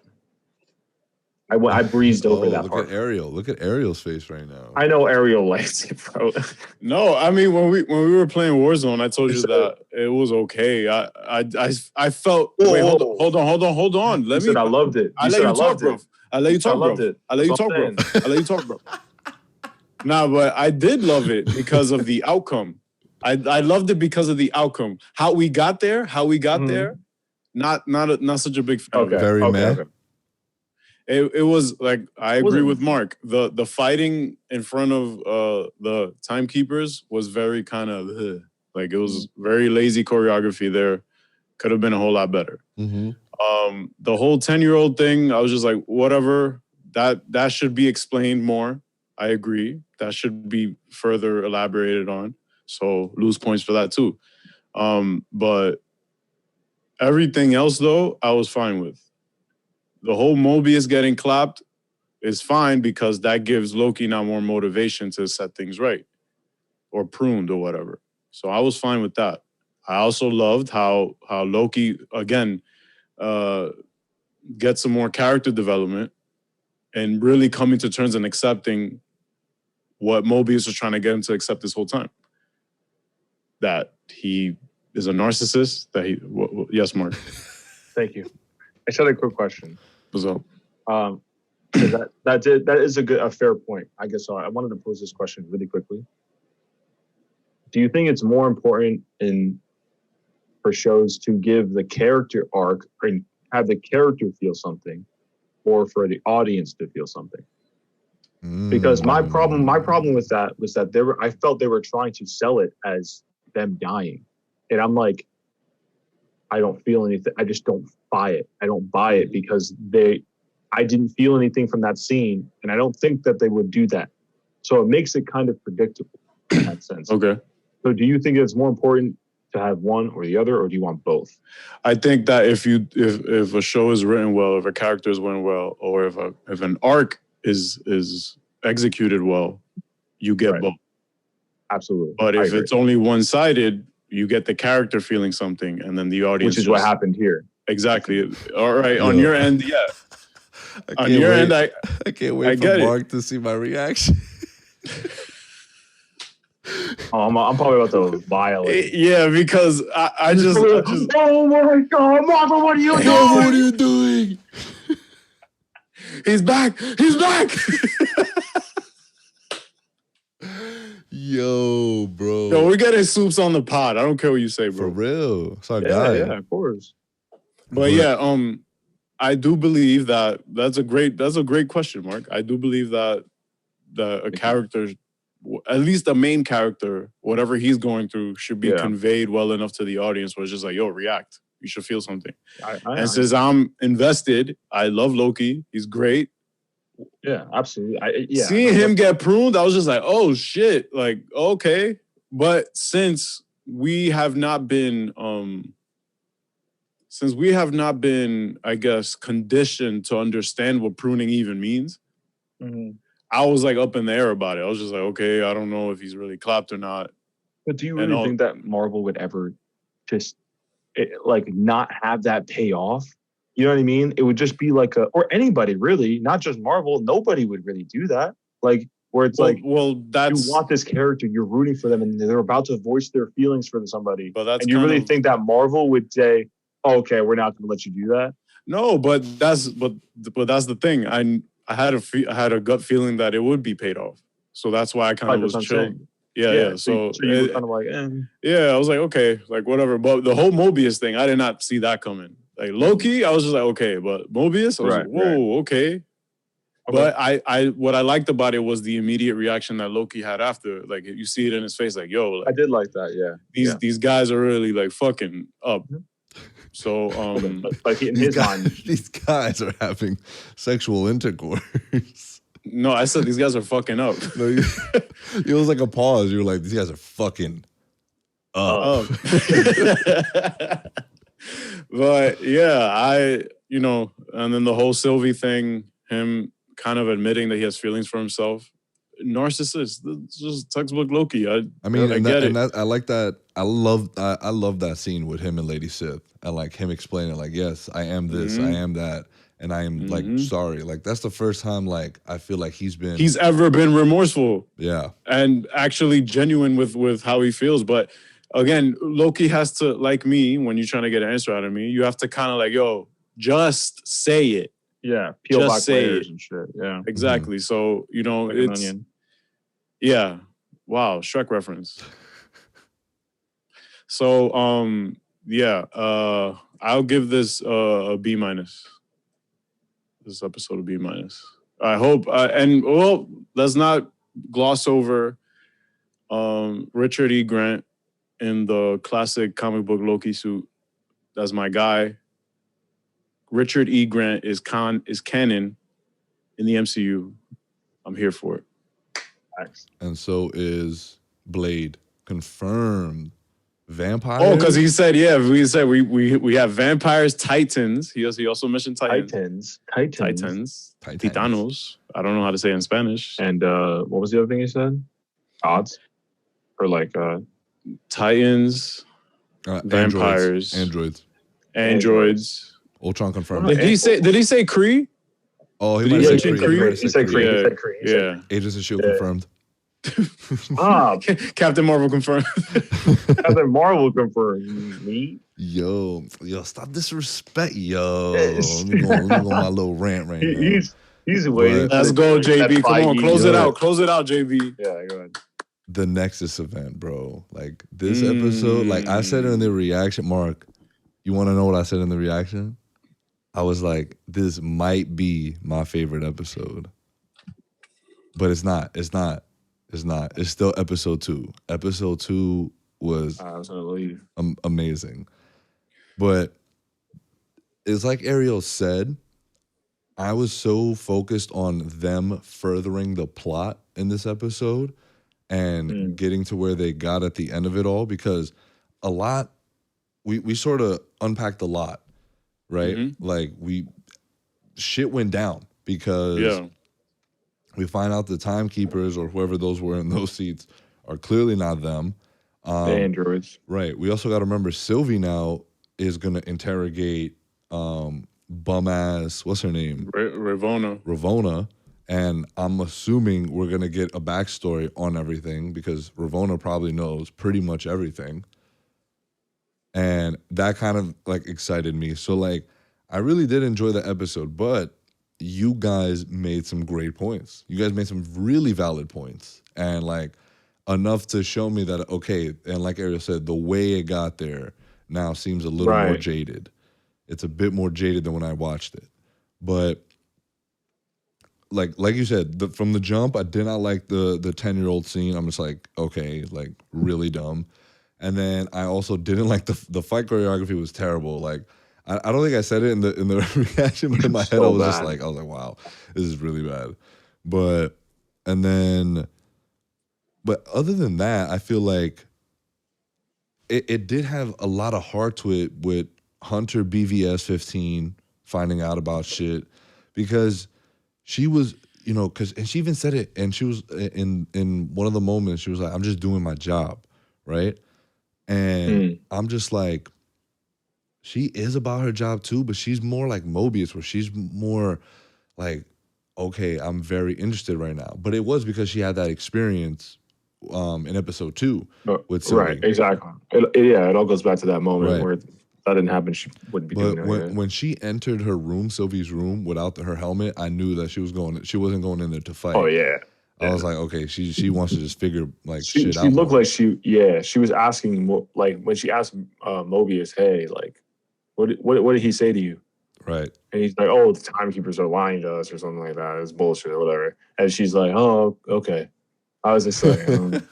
I breezed over that part. Look at Ariel's face right now. I know Ariel likes it, bro. No, I mean when we were playing Warzone, I told you that it was okay. I felt. Wait, hold on. I loved it. I let you talk, bro. I let you talk, bro. Nah, but I did love it because of the outcome. I loved it because of the outcome. How we got there. Not such a big fan. Okay. Very mad. Okay. It was like, I agree with Mark. The fighting in front of the timekeepers was very kind of like, it was very lazy choreography there. Could have been a whole lot better. Mm-hmm. The whole 10-year-old thing, I was just like, whatever. That should be explained more. I agree. That should be further elaborated on. So lose points for that too. But everything else though, I was fine with. The whole Mobius getting clapped is fine because that gives Loki now more motivation to set things right or pruned or whatever. So I was fine with that. I also loved how Loki, again, gets some more character development and really coming to terms and accepting what Mobius was trying to get him to accept this whole time. That he is a narcissist, yes, Mark. Thank you. I just had a quick question. What's up? That is a fair point. I guess I wanted to pose this question really quickly. Do you think it's more important for shows to give the character arc and have the character feel something, or for the audience to feel something? Because my problem with that was that I felt they were trying to sell it as them dying, and I'm like, I don't feel anything. I just don't buy it. I don't buy it because I didn't feel anything from that scene, and I don't think that they would do that. So it makes it kind of predictable in that sense. Okay. So do you think it's more important to have one or the other, or do you want both? I think that if a show is written well, if a character is written well, or if an arc is executed well, you get both. Absolutely. But if it's only one-sided, you get the character feeling something, and then the audience. Which is what happened here. Exactly. All right. On your end, yeah. On your end, I can't wait for Mark to see my reaction. I'm probably about to violate. Yeah, because I just oh my God, Marvel, what are you doing? What are you doing? He's back. He's back. Yo, bro. Yo, we're getting soups on the pod. I don't care what you say, bro. For real. Sorry, yeah, of course. But yeah, I do believe that's a great question, Mark. I do believe that a character, at least the main character, whatever he's going through, should be conveyed well enough to the audience where it's just like, yo, react. You should feel something. And since I'm invested, I love Loki. He's great. Yeah, absolutely. Seeing him get pruned, I was just like, oh shit, like, okay. But since we have not been, I guess, conditioned to understand what pruning even means, I was like up in the air about it. I was just like, okay, I don't know if he's really clapped or not. But do you really think that Marvel would ever just not have that pay off? You know what I mean? It would just be like or anybody really, not just Marvel. Nobody would really do that. Like where it's that's you want this character, you're rooting for them, and they're about to voice their feelings for somebody. But and you really think that Marvel would say, oh, "Okay, we're not going to let you do that"? No, but that's the thing. I had a gut feeling that it would be paid off, so that's why I kind of was chill. Yeah. So you were kind of like, yeah, I was like, okay, like whatever. But the whole Mobius thing, I did not see that coming. Like Loki, I was just like, okay, but Mobius, I was like, whoa, okay. But what I liked about it was the immediate reaction that Loki had after. Like you see it in his face, like, yo, like, I did like that, yeah. These guys are really like fucking up. So like in his mind, these guys are having sexual intercourse. No, I said these guys are fucking up. No, it was like a pause. You were like, these guys are fucking up. But yeah, and then the whole Sylvie thing, him kind of admitting that he has feelings for himself. Narcissist, it's just textbook Loki. I get it. I like that. I love that scene with him and Lady Sif, and like him explaining, like, yes, I am this, I am that, and I am like sorry. Like that's the first time like I feel like he's ever been remorseful. Yeah, and actually genuine with how he feels, but. Again, Loki has to, like me, when you're trying to get an answer out of me, you have to kind of like, yo, just say it. Yeah, peel back layers and shit. Yeah, exactly. So, like it's... an onion. Yeah. Wow, Shrek reference. So, I'll give this a B-. This episode a B-. I hope, let's not gloss over Richard E. Grant in the classic comic book Loki suit. That's my guy. Richard E. Grant is canon in the MCU. I'm here for it. Thanks. And so is Blade. Confirmed. Vampires? Oh, because he said, we have vampires, titans. He also mentioned titans. Titans. Titanos. I don't know how to say it in Spanish. And what was the other thing he said? Gods? Or like... Titans, vampires, androids. Ultron confirmed. Did he say Kree? Oh, he might say Kree. He said Kree. Yeah. Agents of S.H.I.E.L.D. confirmed. Captain Marvel confirmed. Captain Marvel confirmed. Me? Yo, stop disrespect, yo. Let me go on my little rant right now. He's waiting. Let's go, JB. Come on, close it out. Close it out, JB. Yeah, go ahead. The Nexus event, bro. Like this episode, like I said in the reaction, Mark, you want to know what I said in the reaction? I was like, this might be my favorite episode. But it's not. It's still episode 2. Episode 2 was amazing. But it's like Ariel said, I was so focused on them furthering the plot in this episode and getting to where they got at the end of it all, because a lot. We sort of unpacked a lot, right? Mm-hmm. Like shit went down because we find out the timekeepers or whoever those were in those seats are clearly not them. The androids. Right. We also got to remember Sylvie now is going to interrogate bum ass, what's her name? Ravonna. And I'm assuming we're going to get a backstory on everything because Ravonna probably knows pretty much everything. And that kind of like excited me. So like, I really did enjoy the episode, but you guys made some great points. You guys made some really valid points. And like enough to show me that, okay, and like Ariel said, the way it got there now seems a little more jaded. It's a bit more jaded than when I watched it. But like you said, from the jump, I did not like the 10-year-old scene. I'm just like, okay, like really dumb. And then I also didn't like the fight choreography was terrible. Like I don't think I said it in the reaction, but in my head I was just like, wow, this is really bad. But other than that, I feel like it did have a lot of heart to it with Hunter BVS 15 finding out about shit because she was, and she even said it, and she was in one of the moments, she was like, I'm just doing my job, right? And I'm just like, she is about her job too, but she's more like Mobius, where she's more like, okay, I'm very interested right now. But it was because she had that experience in episode 2 with Sylvie. Right, exactly. It all goes back to that moment where if that didn't happen, she wouldn't be doing it. But when she entered her room, Sylvie's room, without her helmet, I knew that she wasn't going in there to fight. Oh yeah. I was like, okay, she wants to just figure like shit out. She looked like she was asking, like when she asked Mobius, hey, like, what did he say to you? Right. And he's like, oh, the timekeepers are lying to us or something like that. It's bullshit or whatever. And she's like, oh, okay. I was just like,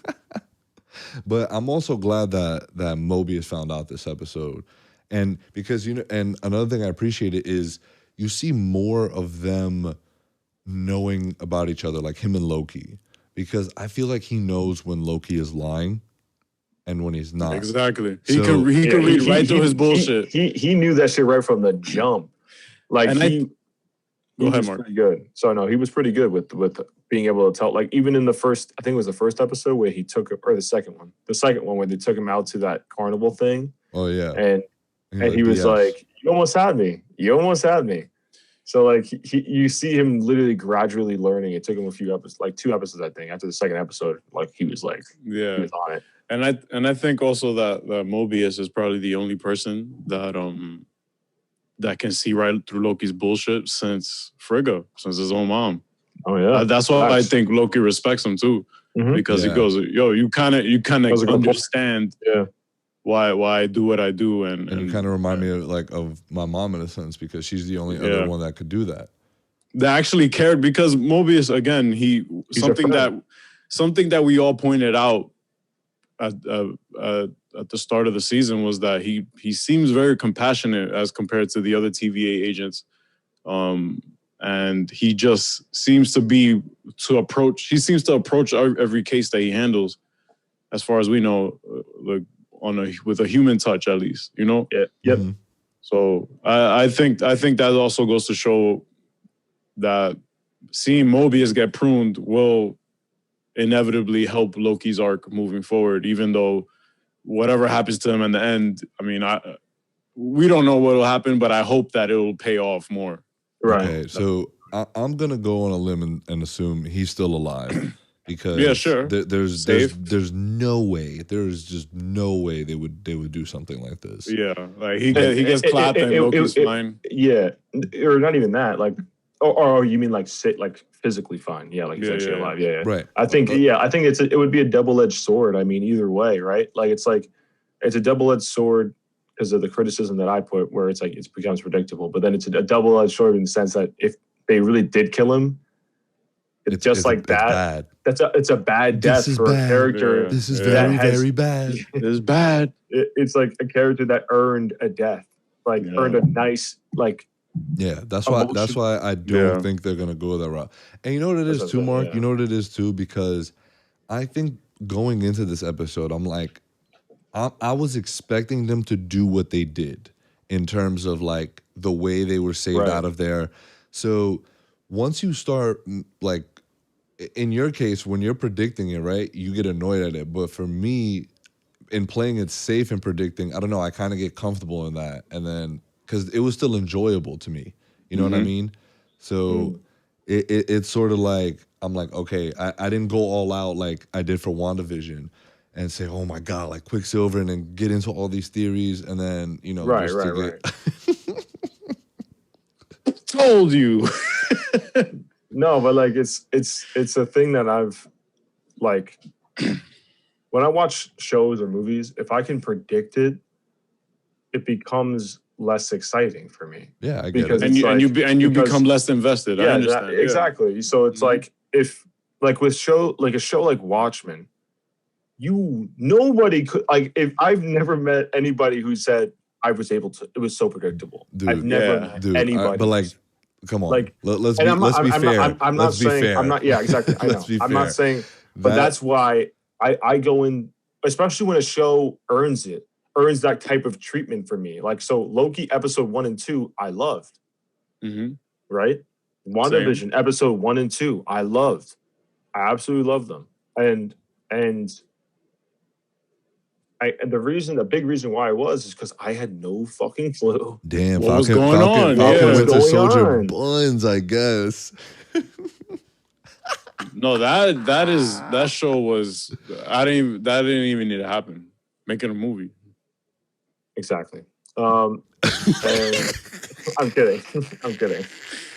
But I'm also glad that Mobius found out this episode. And because, and another thing I appreciated is you see more of them knowing about each other, like him and Loki. Because I feel like he knows when Loki is lying and when he's not. Exactly. He can read right through his bullshit. He knew that shit right from the jump. Like he was pretty good. So no, he was pretty good with being able to tell. Like even in the first, I think it was the first episode where he took, or the second one where they took him out to that carnival thing. Oh yeah. And he was like, "You almost had me. You almost had me." So like you see him literally gradually learning. It took him a few episodes, like 2 episodes, I think. After the second episode, like he was he was on it. And I think also that Mobius is probably the only person that can see right through Loki's bullshit since Frigga, since his own mom. Oh yeah, that's why I think Loki respects him too, because he goes, "Yo, you kind of understand why I do what I do," and you kind of remind me of my mom in a sense because she's the only other one that could do that. That actually cared because Mobius again, something that we all pointed out at the start of the season was that he seems very compassionate as compared to the other TVA agents, and he just seems to approach every case that he handles, as far as we know, with a human touch at least, Yeah. Yep. Mm-hmm. So I think that also goes to show that seeing Mobius get pruned will inevitably help Loki's arc moving forward, even though whatever happens to him in the end, I mean, we don't know what will happen, but I hope that it will pay off more. Right. Okay, so I'm going to go on a limb and assume he's still alive. Because there's no way, there's just no way they would do something like this. Yeah, like he gets clapped and Loki's fine. Yeah, or not even that. Like, or you mean like physically fine? Yeah, like he's actually alive. Yeah, right. I think it would be a double-edged sword. I mean, either way, right? Like it's a double-edged sword because of the criticism that I put, where it's like it becomes predictable. But then it's a double-edged sword in the sense that if they really did kill him, it's bad. It's a bad death for a character. This is very bad. It's bad. It's like a character that earned a death, earned a nice Yeah, that's why I don't think they're gonna go that route. And you know what it is too, Mark? You know what it is too, because I think going into this episode, I'm like, I was expecting them to do what they did in terms of like the way they were saved out of there. So once you start like, in your case, when you're predicting it, right, you get annoyed at it. But for me, in playing it safe and predicting, I don't know, I kind of get comfortable in that. And then, because it was still enjoyable to me. You know what I mean? So it's sort of like, I'm like, okay, I didn't go all out like I did for WandaVision and say, oh my God, like Quicksilver, and then get into all these theories. And then, you know, Told you. No, but like it's a thing that I've like when I watch shows or movies, if I can predict it, it becomes less exciting for me. Yeah, I get because it. And you become less invested. I understand. Exactly. So it's like if like with a show like Watchmen, nobody could like if I've never met anybody who said I was able to. It was so predictable. Dude, I've never met anybody. But like, come on, like let's be fair. I'm not saying I'm not. Yeah, exactly. I know. I'm not saying, but that's why I go in, especially when a show earns that type of treatment for me. Like so, Loki episode 1 and 2, I loved. Right, WandaVision episode 1 and 2, I loved. I absolutely loved them, and the big reason why I was is because I had no fucking clue. Damn, what was going on? Falcon Winter Soldier buns, I guess. No, that show was that didn't even need to happen. Making a movie. Exactly. And I'm kidding.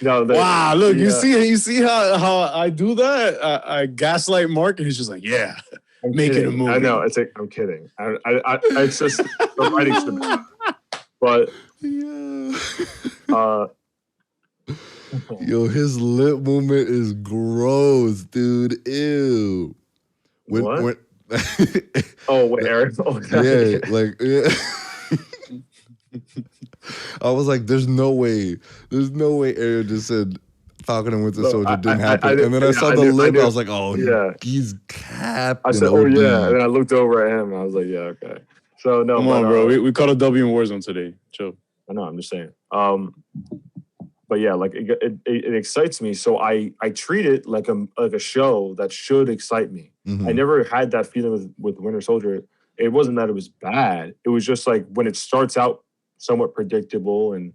No. Wow! Look, you see how I do that? I gaslight Mark, and he's just like, yeah. I'm making kidding. a movie. I know. It's like I'm kidding. It's just the writing's the best. But yo, his lip movement is gross, dude. Ew. What? Oh, wait, Eric. Yeah, like yeah. I was like, there's no way Aaron just said Falcon and Winter Soldier didn't happen. And then I saw the lip, I was like, oh, yeah, he's capped. I said, oh, yeah. And then I looked over at him, and I was like, yeah, okay. So, no. Come on, bro. We caught a W in Warzone today. Chill. I know, I'm just saying. But yeah, like it excites me. So I treat it like a show that should excite me. I never had that feeling with Winter Soldier. It wasn't that it was bad. It was just like when it starts out somewhat predictable and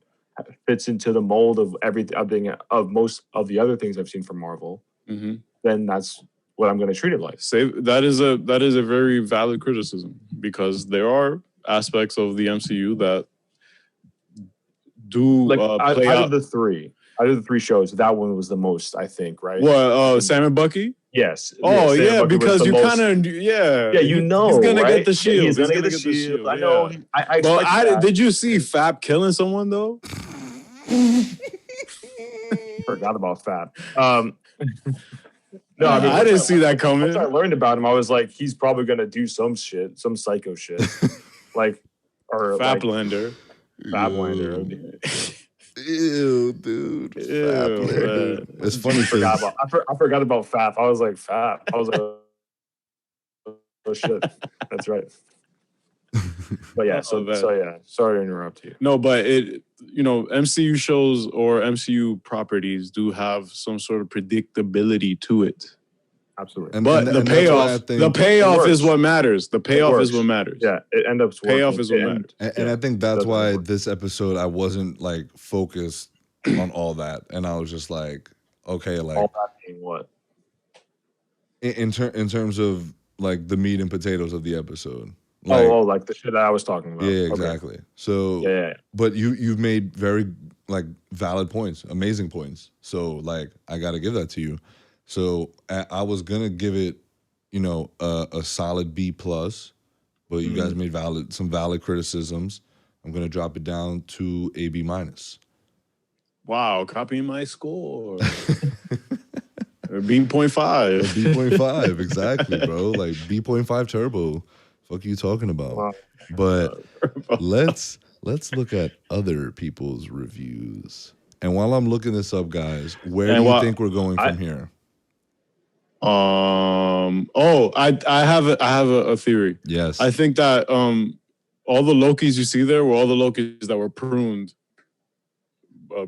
fits into the mold of everything of most of the other things I've seen from Marvel, then that's what I'm going to treat it like. That is a very valid criticism because there are aspects of the MCU that do play out. Out of the three shows, that one was the most, I think, right? What, Sam and Bucky? Yes. Oh, yeah, Bucky because you kind of, yeah, you know, he's gonna right? get the shield. He's gonna get the shield. I know. Yeah. Did you see Fab killing someone though? Forgot about Fab. No, I didn't see that coming. Once I learned about him, I was like, he's probably gonna do some shit, some psycho shit, like or Faplander. Ew, dude. Ew, it's funny. I forgot about Fap. I was like, Fap. I was like, oh shit, that's right. But yeah, so yeah. Sorry to interrupt you. No, but MCU shows or MCU properties do have some sort of predictability to it. Absolutely. But the payoff is what matters. The payoff is what matters. Yeah, it ends up working. Payoff is what matters. And I think that's why this episode I wasn't like focused on all that, and I was just like, okay, like all that being what? In terms of like the meat and potatoes of the episode. Like the shit that I was talking about. Yeah, exactly. Okay. So yeah. But you've made very like valid points, amazing points. So like I gotta give that to you. So I was gonna give it, a solid B+, but you guys made some valid criticisms. I'm gonna drop it down to a B-. Wow, copying my score. B.5. B.5, exactly, bro. Like B.5 turbo. Fuck you talking about? Wow. But let's look at other people's reviews. And while I'm looking this up, guys, where do you think we're going from here? I have a theory. Yes. I think that all the Lokis you see there were all the Lokis that were pruned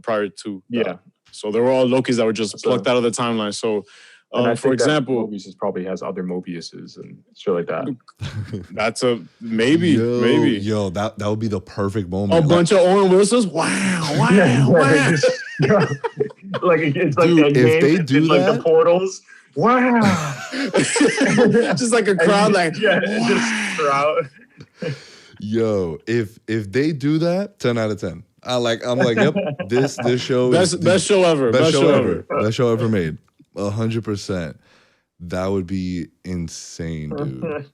prior to that. So they were all Lokis that were just plucked out of the timeline. So for example, Mobius probably has other Mobiuses and shit like that. That's a maybe. Yo, that would be the perfect moment. A bunch of Owen Wilsons. Wow. Like it's like Dude, that if game, they do it's like that- the portals. Wow. Just like a crowd, like just crowd. Yo, if they do that, 10 out of 10. I'm like, yep, this show is best show ever. Best show ever. Best show ever made. 100%. That would be insane, dude.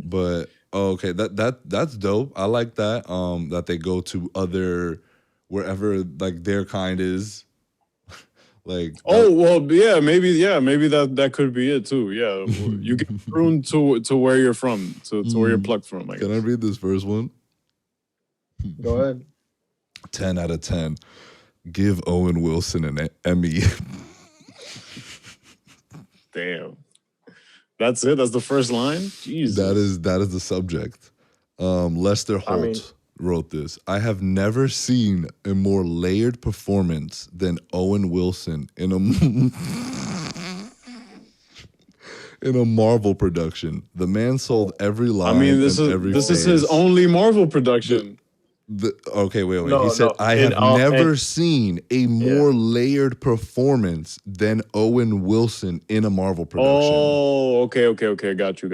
But okay, that's dope. I like that. That they go to other wherever like their kind is. Like maybe that could be it too. Yeah, you get pruned to where you're from, to where you're plucked from. Can I read this first one? Go ahead. 10 out of 10. Give Owen Wilson an Emmy. Damn. That's it. That's the first line. Jesus. That is the subject. Lester Holt wrote this. I have never seen a more layered performance than Owen Wilson in a Marvel production. The man sold every line. This is his only Marvel production. Okay, wait. No, he said, no. I have never seen a more layered performance than Owen Wilson in a Marvel production. Oh, okay. Got you.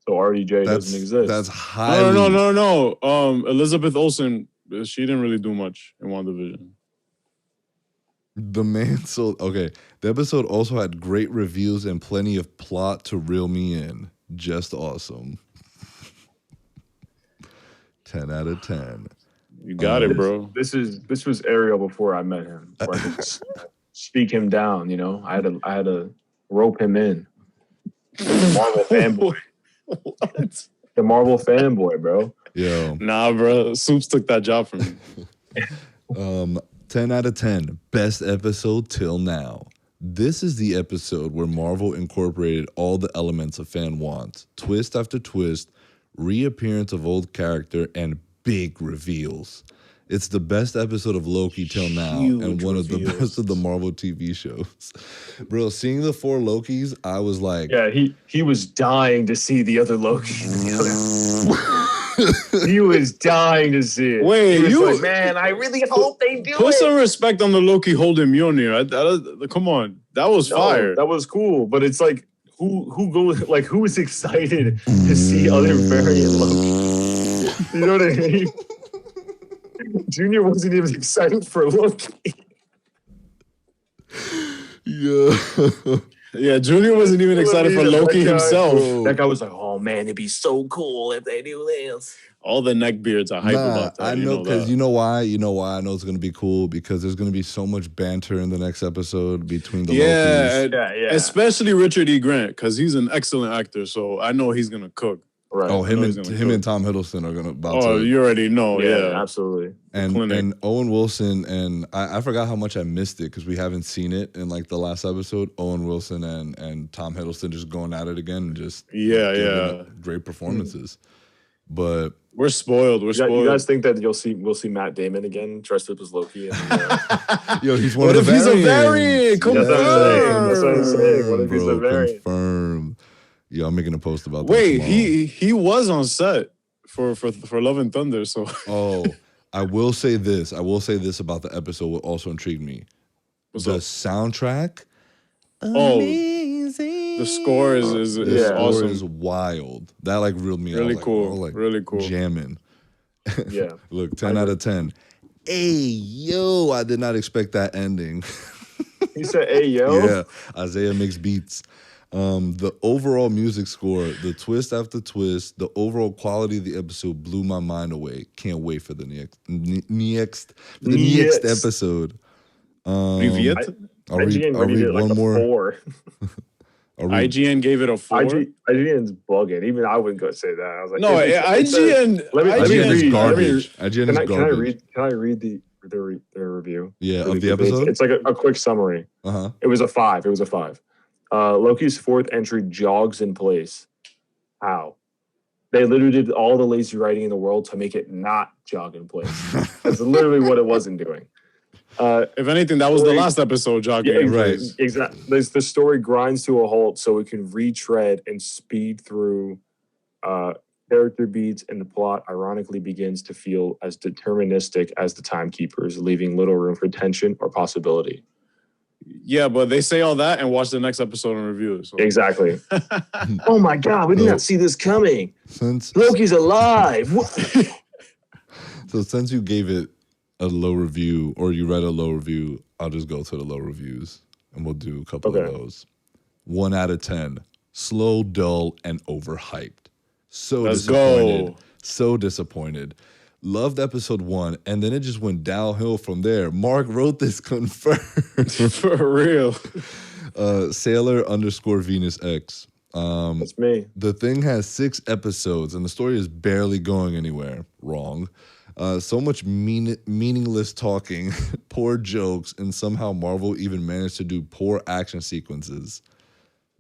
So RDJ doesn't exist. That's highly... No. Elizabeth Olsen, she didn't really do much in WandaVision. The man sold... Okay, the episode also had great reviews and plenty of plot to reel me in. Just awesome. 10 out of 10. You got it, bro. This was Ariel before I met him. So I could speak him down, you know. I had to rope him in. Marvel fanboy. What? The Marvel fanboy, bro. Yo. Nah, bro. Soups took that job from me. 10 out of 10. Best episode till now. This is the episode where Marvel incorporated all the elements a fan wants. Twist after twist, reappearance of old character, and big reveals. It's the best episode of Loki till now, and one of the best of the Marvel TV shows. Bro, seeing the 4 Lokis, I was like... Yeah, he was dying to see the other Loki. He was dying to see it. Wait, he was you... like, man, I really hope they do Put it. some respect on the Loki holding Mjolnir. Come on. That was fire. That was cool, but it's like, who is excited to see other variant Loki? You know what I mean? Junior wasn't even excited for Loki. Yeah, Junior wasn't even excited for Loki himself. That guy was like, oh man, it'd be so cool if they do this. All the neckbeards are hype about that. I know, because you know why? You know why I know it's going to be cool? Because there's going to be so much banter in the next episode between the Lokis. Yeah. Especially Richard E. Grant, because he's an excellent actor, so I know he's going to cook. Right. Oh, him and Tom Hiddleston are going to... Oh, you already know, yeah. Absolutely. And Owen Wilson, and I forgot how much I missed it because we haven't seen it in like the last episode. Owen Wilson and Tom Hiddleston just going at it again and just great performances. But we're spoiled. You guys think that we'll see Matt Damon again dressed up as Loki? And, yo, he's one of the variants. What if he's a variant? Confirmed. That's what I'm saying. What if he's a variant? Confirmed. Yeah, I'm making a post about that. Wait, he was on set for Love and Thunder. So I will say this. About the episode. What also intrigued me. The soundtrack. Amazing. The score is awesome. Is wild. That like reeled me really out. Cool. Really cool. Jamming. Yeah. Look, 10 out of 10. Hey yo, I did not expect that ending. You said hey yo? Yeah. Isaiah makes beats. The overall music score, the twist after twist, the overall quality of the episode blew my mind away. Can't wait for the next episode. IGN I'll read like one more. 4. IGN gave it a 4. IGN's bugging. Even I wouldn't go say that. I was like, no, IGN. IGN is garbage. IGN is garbage. Can I read their review? Yeah, of the episode. It's like a quick summary. It was a 5. Loki's fourth entry jogs in place. How? They literally did all the lazy writing in the world to make it not jog in place. That's literally what it wasn't doing. If anything, that was the last episode jogging. Yeah, Right. Exactly. The story grinds to a halt so we can retread and speed through character beats, and the plot ironically begins to feel as deterministic as the Timekeepers, leaving little room for tension or possibility. Yeah, but they say all that and watch the next episode and review it. So. Exactly. Oh my God, we did not see this coming. Loki's alive. So since you gave it a low review, or you read a low review, I'll just go to the low reviews and we'll do a couple of those. 1 out of 10. Slow, dull, and overhyped. Let's go. So disappointed. Loved episode 1, and then it just went downhill from there. Mark wrote this confirmed. For real. Sailor_Venus X. That's me. The thing has 6 episodes, and the story is barely going anywhere. Wrong. So much meaningless talking, poor jokes, and somehow Marvel even managed to do poor action sequences.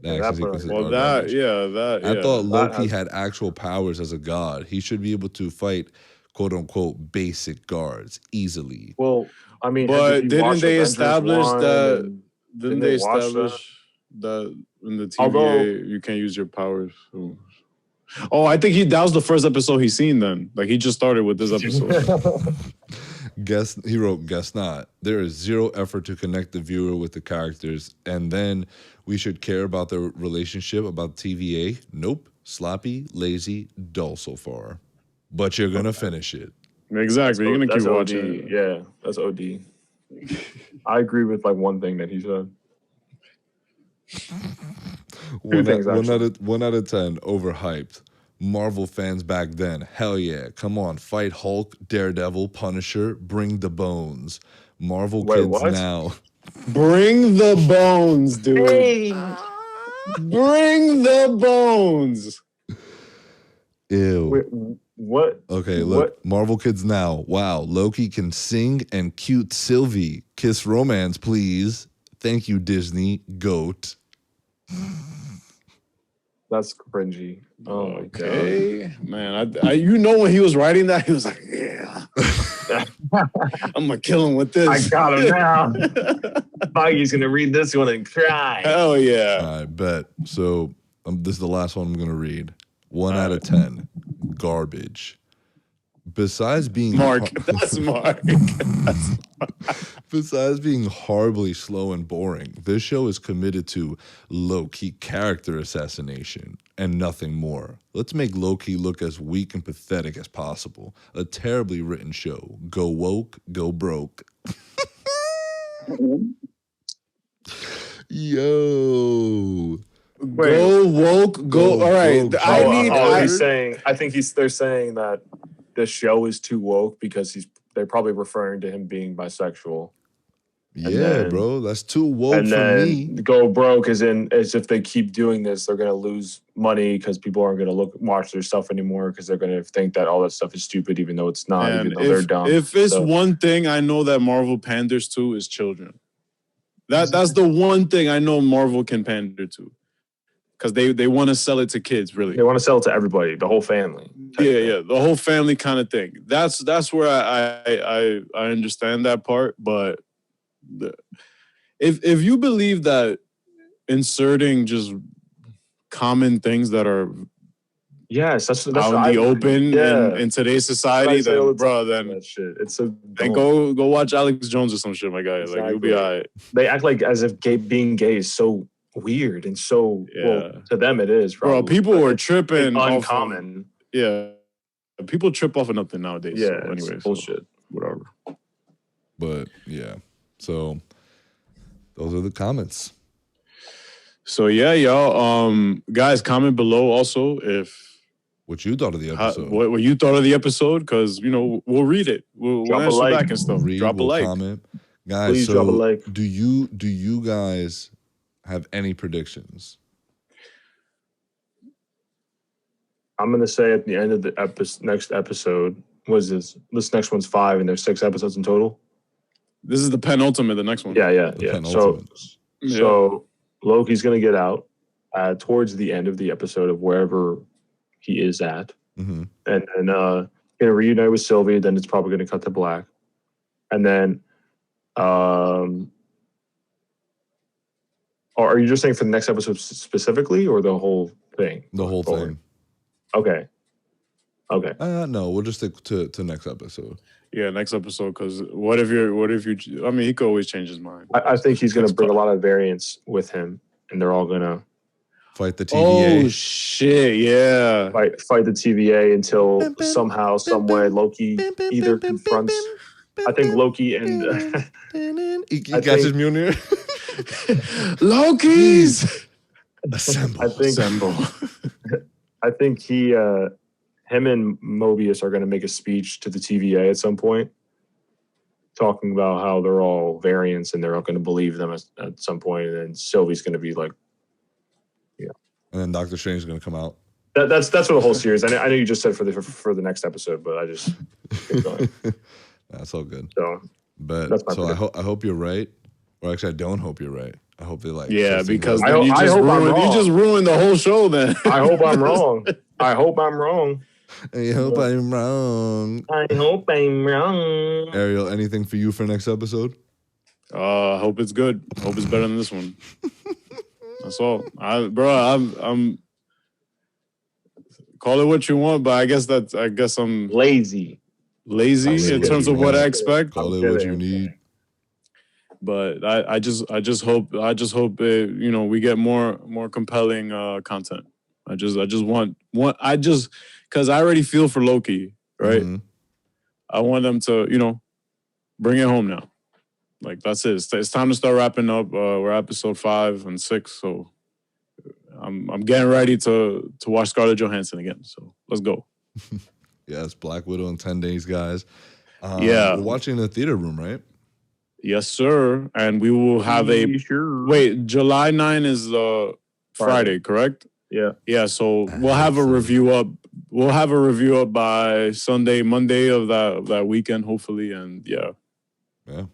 I thought Loki had actual powers as a god. He should be able to fight, quote unquote, basic guards easily. Well, I mean, but didn't they establish that? Didn't they establish that in the TVA you can't use your powers? Oh, I think that was the first episode he's seen then. Like, he just started with this episode. He wrote, guess not. There is zero effort to connect the viewer with the characters, and then we should care about their relationship, about TVA. Nope. Sloppy, lazy, dull so far. But you're going to finish it. Exactly. You're going to keep watching it. Yeah, that's OD. I agree with like one thing that he said. 1 out of 10, overhyped. Marvel fans back then, hell yeah, come on, fight Hulk, Daredevil, Punisher, bring the bones. Marvel kids now. Bring the bones, dude. Hey. Bring the bones. Ew. Wait, what? Okay, look, Marvel kids now. Wow, Loki can sing and cute Sylvie. Kiss romance, please. Thank you, Disney. Goat. That's cringy. Oh my God, man! I you know when he was writing that, he was like, "Yeah, I'm gonna kill him with this. I got him now." Foggy's gonna read this one and cry. Hell yeah! I bet. So this is the last one I'm gonna read. 1 out of 10, garbage. Besides being Mark, that's Mark. Besides being horribly slow and boring, this show is committed to low-key character assassination and nothing more. Let's make Loki look as weak and pathetic as possible. A terribly written show. Go woke, go broke. Yo. Wait. Go woke, go. All right. They're saying that the show is too woke because they're probably referring to him being bisexual. Yeah, bro, that's too woke for me. Go broke as if they keep doing this, they're gonna lose money because people aren't gonna watch their stuff anymore because they're gonna think that all that stuff is stupid, even though it's not. And even though they're dumb. If it's one thing I know that Marvel panders to is children. That's the one thing I know Marvel can pander to. Because they want to sell it to kids, really. They want to sell it to everybody, the whole family. Yeah, the whole family kind of thing. That's where I understand that part. But if you believe that inserting just common things that are that's out in the open in today's society, then that shit. It's so then go watch Alex Jones or some shit, my guy. Exactly. Like, you'll be all right. They act like as if being gay is so weird and so well, to them it is, probably. Bro, people were tripping uncommon. People trip off of nothing nowadays. Yeah, so anyway, bullshit. Whatever. But yeah, so those are the comments. So yeah, y'all. Guys, comment below also what you thought of the episode. What you thought of the episode, because we'll read it. We'll answer back and stuff. Drop a like. Comment. Guys, please drop a like. Do you guys have any predictions? I'm gonna say at the end of the next episode, this next one's 5 and there's 6 episodes in total. This is the penultimate, the next one. Yeah. So Loki's going to get out towards the end of the episode of wherever he is at. Mm-hmm. And going to reunite with Sylvie. Then it's probably going to cut to black. And then, are you just saying for the next episode specifically, or the whole thing? The whole thing. Okay. No, we'll just stick to next episode. Yeah, next episode. Because what if you? I mean, he could always change his mind. I think he's going to bring a lot of variants with him, and they're all going to fight the TVA. Oh shit! Yeah, fight the TVA until somehow, some way, Loki either confronts. I think Loki and he catches Mjolnir. Loki's assemble. I think him and Mobius are going to make a speech to the TVA at some point, talking about how they're all variants and they're all going to believe them at some point, and then Sylvie's going to be like, yeah. And then Doctor Strange is going to come out. That's for the whole series. I know you just said for the next episode, but I just keep going. That's all good. So, I hope you're right. Or actually, I don't hope you're right. I hope they because then you just ruined the whole show. Then I hope I'm wrong. I hope I'm wrong. I hope I'm wrong. Ariel, anything for you for next episode? Hope it's good. Hope it's better than this one. That's all. I'm call it what you want, but I guess I'm lazy in terms of what I expect. Call it what you need. But I just hope we get more compelling content. I just want because I already feel for Loki, right? Mm-hmm. I want them to bring it home now. Like that's it. It's time to start wrapping up. We're episode 5 and 6, so I'm getting ready to watch Scarlett Johansson again. So let's go. Yes, Black Widow in 10 days, guys. Yeah, we're watching in the theater room, right? Yes, sir. And we will have wait. July 9 is Friday, correct? Yeah. Yeah. So we'll have a review up. We'll have a review up by Monday of that weekend, hopefully. And yeah. Yeah.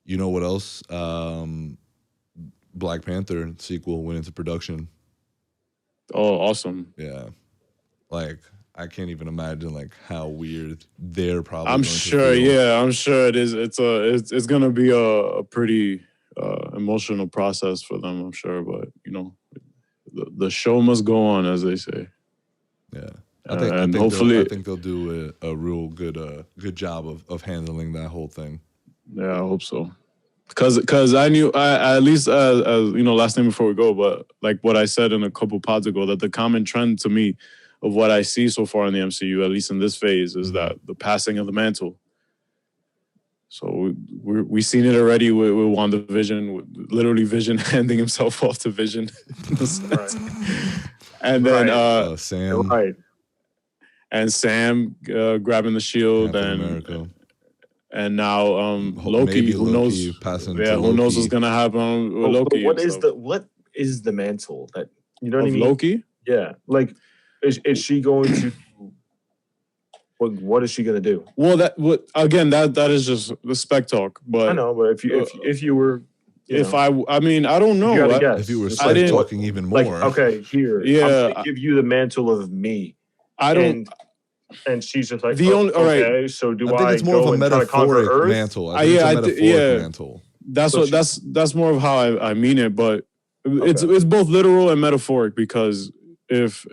You know what else? Black Panther sequel went into production. Oh, awesome. Yeah. Like, I can't even imagine how weird they're probably. I'm sure. Yeah, I'm sure it is. It's gonna be a pretty emotional process for them. I'm sure, but the show must go on, as they say. Yeah, I think they'll do a real good job of handling that whole thing. Yeah, I hope so. Because I knew at least last name before we go, but like what I said in a couple pods ago, that the common trend to me of what I see so far in the MCU, at least in this phase, is that the passing of the mantle. So we've seen it already with WandaVision, with literally Vision handing himself off to Vision. And then Sam. Right. And Sam grabbing the shield, and now Loki, who knows? Who knows what's gonna happen with Loki? What is the mantle that what I mean? Loki? Yeah, is she going to? What is she going to do? Well, that is just the spec talk. But I know, but if you were, I don't know. If you were spec talking even more, okay, here, yeah, I'm going to give you the mantle of me. I don't. And she's just like, all okay, right. so do I think it's more of a metaphoric mantle. I think it's a metaphoric mantle. That's more of how I mean it, but it's both literal and metaphoric, because if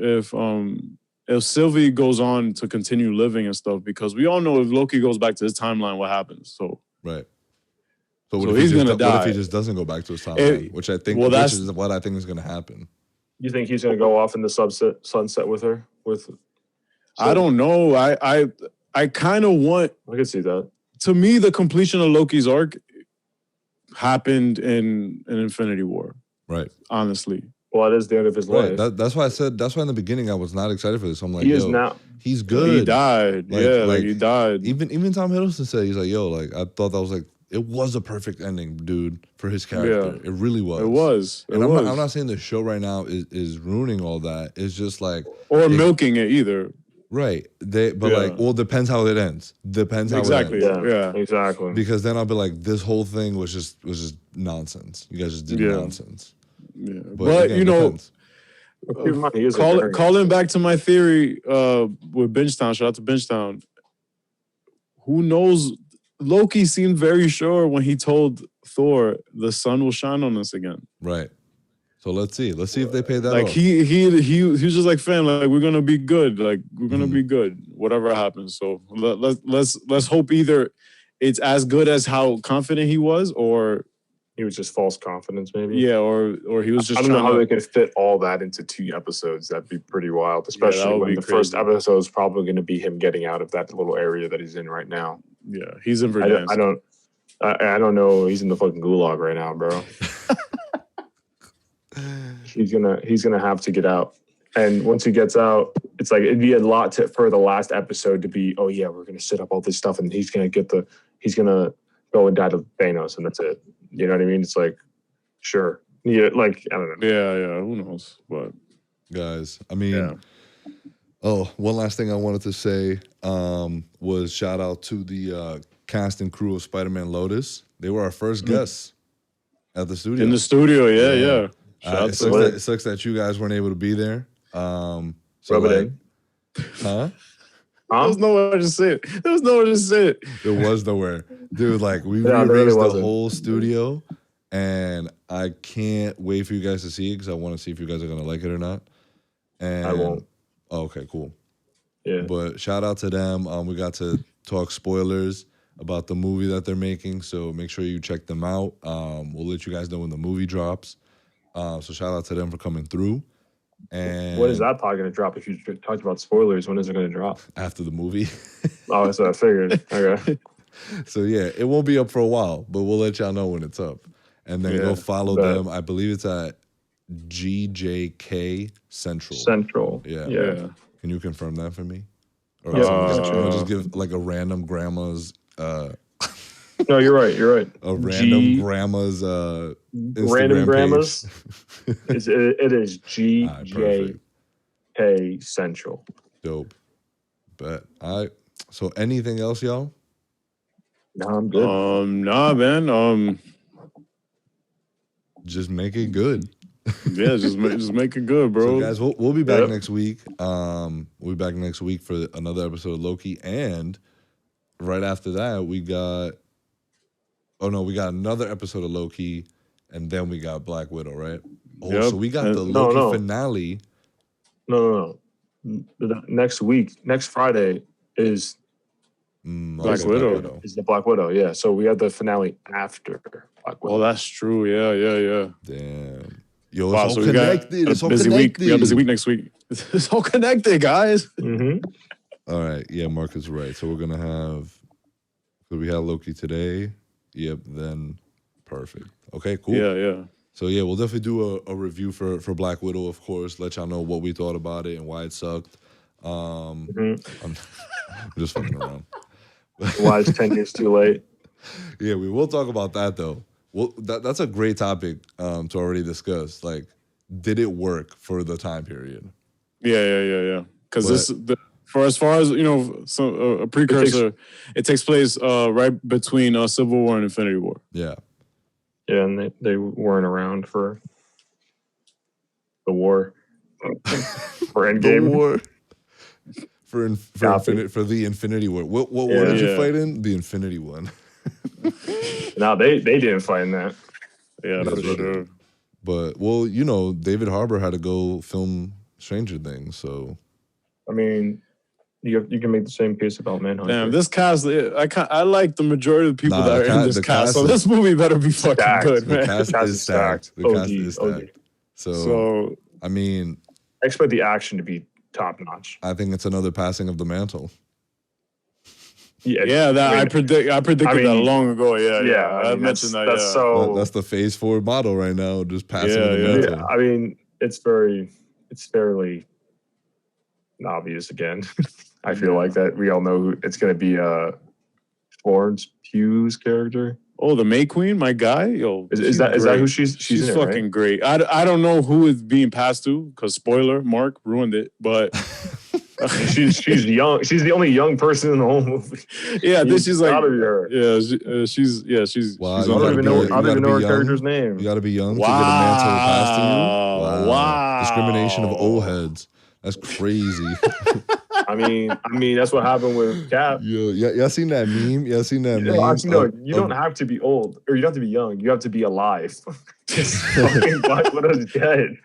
Sylvie goes on to continue living and stuff, because we all know if Loki goes back to his timeline, what happens. So right. So what if he just doesn't go back to his timeline? Which I think, which is what I think is going to happen. You think he's going to go off in the sunset with her? I don't know. I kind of want. I can see that. To me, the completion of Loki's arc happened in Infinity War. Right. Honestly. Well, it is the end of his life. That's why I said. That's why in the beginning I was not excited for this. I'm like, he's good. He died. He died. Even Tom Hiddleston said, he's like, I thought that was it was a perfect ending, dude, for his character. Yeah. It really was. It was. I'm not saying the show right now is ruining all that. It's just or milking it either. Right. But Yeah. like, well, depends how it ends. Depends how Exactly. it ends. Yeah. Exactly. Because then I'll be like, this whole thing was just nonsense. You guys just did nonsense. Yeah. But But again, you know, depends. He is a variant. calling back to my theory with Bingetown. Shout out to Bingetown. Who knows? Loki seemed very sure when he told Thor the sun will shine on us again. Right. So let's see. Let's see if they pay that Like off. he was just like, fam, like we're gonna be good. Like we're gonna be good, whatever happens. So let's hope either it's as good as how confident he was, or He was just false confidence, maybe. yeah, or he was just. I don't know trying how to, they could fit all that into 2 episodes. That'd be pretty wild, especially would when be the first crazy. episode is probably going to be him getting out of that little area that he's in right now. Yeah, he's in I Verdansk. don't know. He's in the fucking gulag right now, bro. he's gonna have to get out. And once he gets out, it's like it'd be a lot for the last episode to be, oh yeah, we're gonna set up all this stuff, and he's gonna go and die to Thanos, and that's it. You know what I mean? It's like, sure, yeah, like I don't know. Yeah, who knows? But guys, I mean, one last thing I wanted to say was shout out to the cast and crew of Spider-Man Lotus. They were our first guests at the studio. in the studio, yeah. Shout out to It sucks that you guys weren't able to be there. So Rub it like, in. huh? There was nowhere to sit. There was nowhere. Dude, like we Yeah, there rearranged really the wasn't. whole studio and I can't wait for you guys to see it because I want to see if you guys are gonna like it or not. And I won't. Oh, okay, cool. Yeah. But shout out to them. We got to talk spoilers about the movie that they're making, so make sure you check them out. We'll let you guys know when the movie drops. So shout out to them for coming through. And When is that pod going to drop? If you talked about spoilers, when is it going to drop? after the movie. Oh, that's what I figured. Okay. So yeah, it won't be up for a while, but we'll let y'all know when it's up. And then go follow them. I believe it's at GJK Central. Central. Yeah. Can you confirm that for me? Or Yeah, I'll just give like a random grandma's No, you're right. You're right. a random grandma's Instagram Random grandmas. page. it is perfect. GJK Central. Dope. But so anything else, y'all? No, I'm good. Nah, man. Just make it good. Yeah, just make it good, bro. So guys, we'll be back next week. We'll be back next week for another episode of Loki, and right after that we got another episode of Loki, and then we got Black Widow, right? Oh, Yep. so we got the No, Loki no. finale. No. Next week, next Friday is Black Widow. Is the Black Widow? Yeah. So we have the finale after Black Widow. Oh, that's true. Yeah. Damn. Yo, Wow, it's so all we got connected. a It's all busy connected. week. We got a busy week next week. It's all connected, guys. Mm-hmm. All right. Yeah, Mark is right. So we're gonna have. So we had Loki today. Yep. Then perfect. Okay. Cool. Yeah. So yeah, we'll definitely do a review for Black Widow, of course. Let y'all know what we thought about it and why it sucked. I'm just fucking around. Why it's 10 years too late? Yeah, we will talk about that though. Well, that's a great topic to already discuss. Like, did it work for the time period? Yeah. Because for as far as you know, a precursor, it takes place right between Civil War and Infinity War. Yeah. Yeah, and they weren't around for the war. For Endgame. The war. For the Infinity War. What war did you fight in? The Infinity one. No, they didn't fight in that. Yeah, that's for sure. But well, you know, David Harbour had to go film Stranger Things, so I mean, you can make the same case about Manhunter. Damn, this cast, I like the majority of the people Nah, that are in this cast. So this movie better be fucking good, man. The cast is stacked. The cast is stacked. So I mean, I expect the action to be top notch. I think it's another passing of the mantle. Yeah, I predicted that long ago. Yeah. I mentioned that. That's so. That's the Phase 4 model right now. Just passing the mantle. Yeah, I mean, it's fairly obvious again. I feel like that we all know who it's going to be. Florence Pugh's character. Oh, the May Queen, my guy. Yo, is that who she's she's in fucking right? great. I don't know who it's being passed to because spoiler, Mark ruined it, but she's young. She's the only young person in the whole movie. Yeah, this she's like, gotta be her. she's Wow, I don't even know her character's You name. got to be young to get a mantle passed to you. Wow. Discrimination of old heads. That's crazy. I mean, that's what happened with Cap. Yo, y'all seen that meme? Y'all seen that meme? Actually, no, you don't have to be old, or you don't have to be young. You have to be alive. Just fucking Black Widow's dead.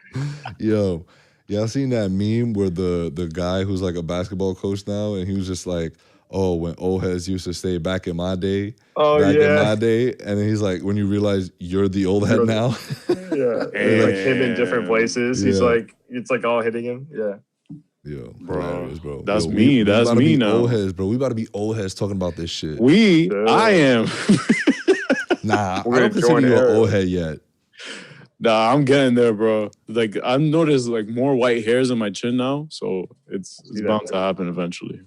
Yo, y'all seen that meme where the guy who's like a basketball coach now, and he was just like, oh, when old heads used to stay back in my day. Oh, back yeah. in my day. And then he's like, when you realize you're the old head now. Yeah. And like him in different places. He's like, it's like all hitting him. Yeah. Yo, bro. Hilarious, bro. That's Yo, me. That's me now. Old heads, bro. We about to be old heads talking about this shit. I am. Nah, I don't consider you an old head yet. Nah, I'm getting there, bro. Like I've noticed like more white hairs in my chin now, so it's bound to happen eventually.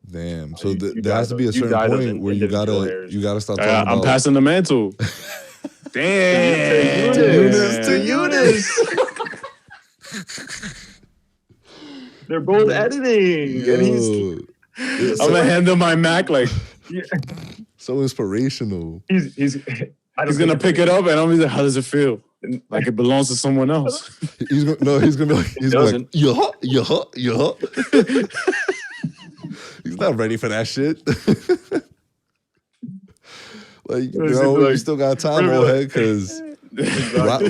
Damn. So there has to be a certain point where you gotta stop talking about. I'm passing the mantle. Damn. To Eunice. They're both editing, and he's. I'm gonna hand him my Mac like. So inspirational. He's gonna pick it up, and I'm like, how does it feel? Like it belongs to someone else. He's gonna be like, yeah. He's not ready for that shit. Like, you still got time, old head, because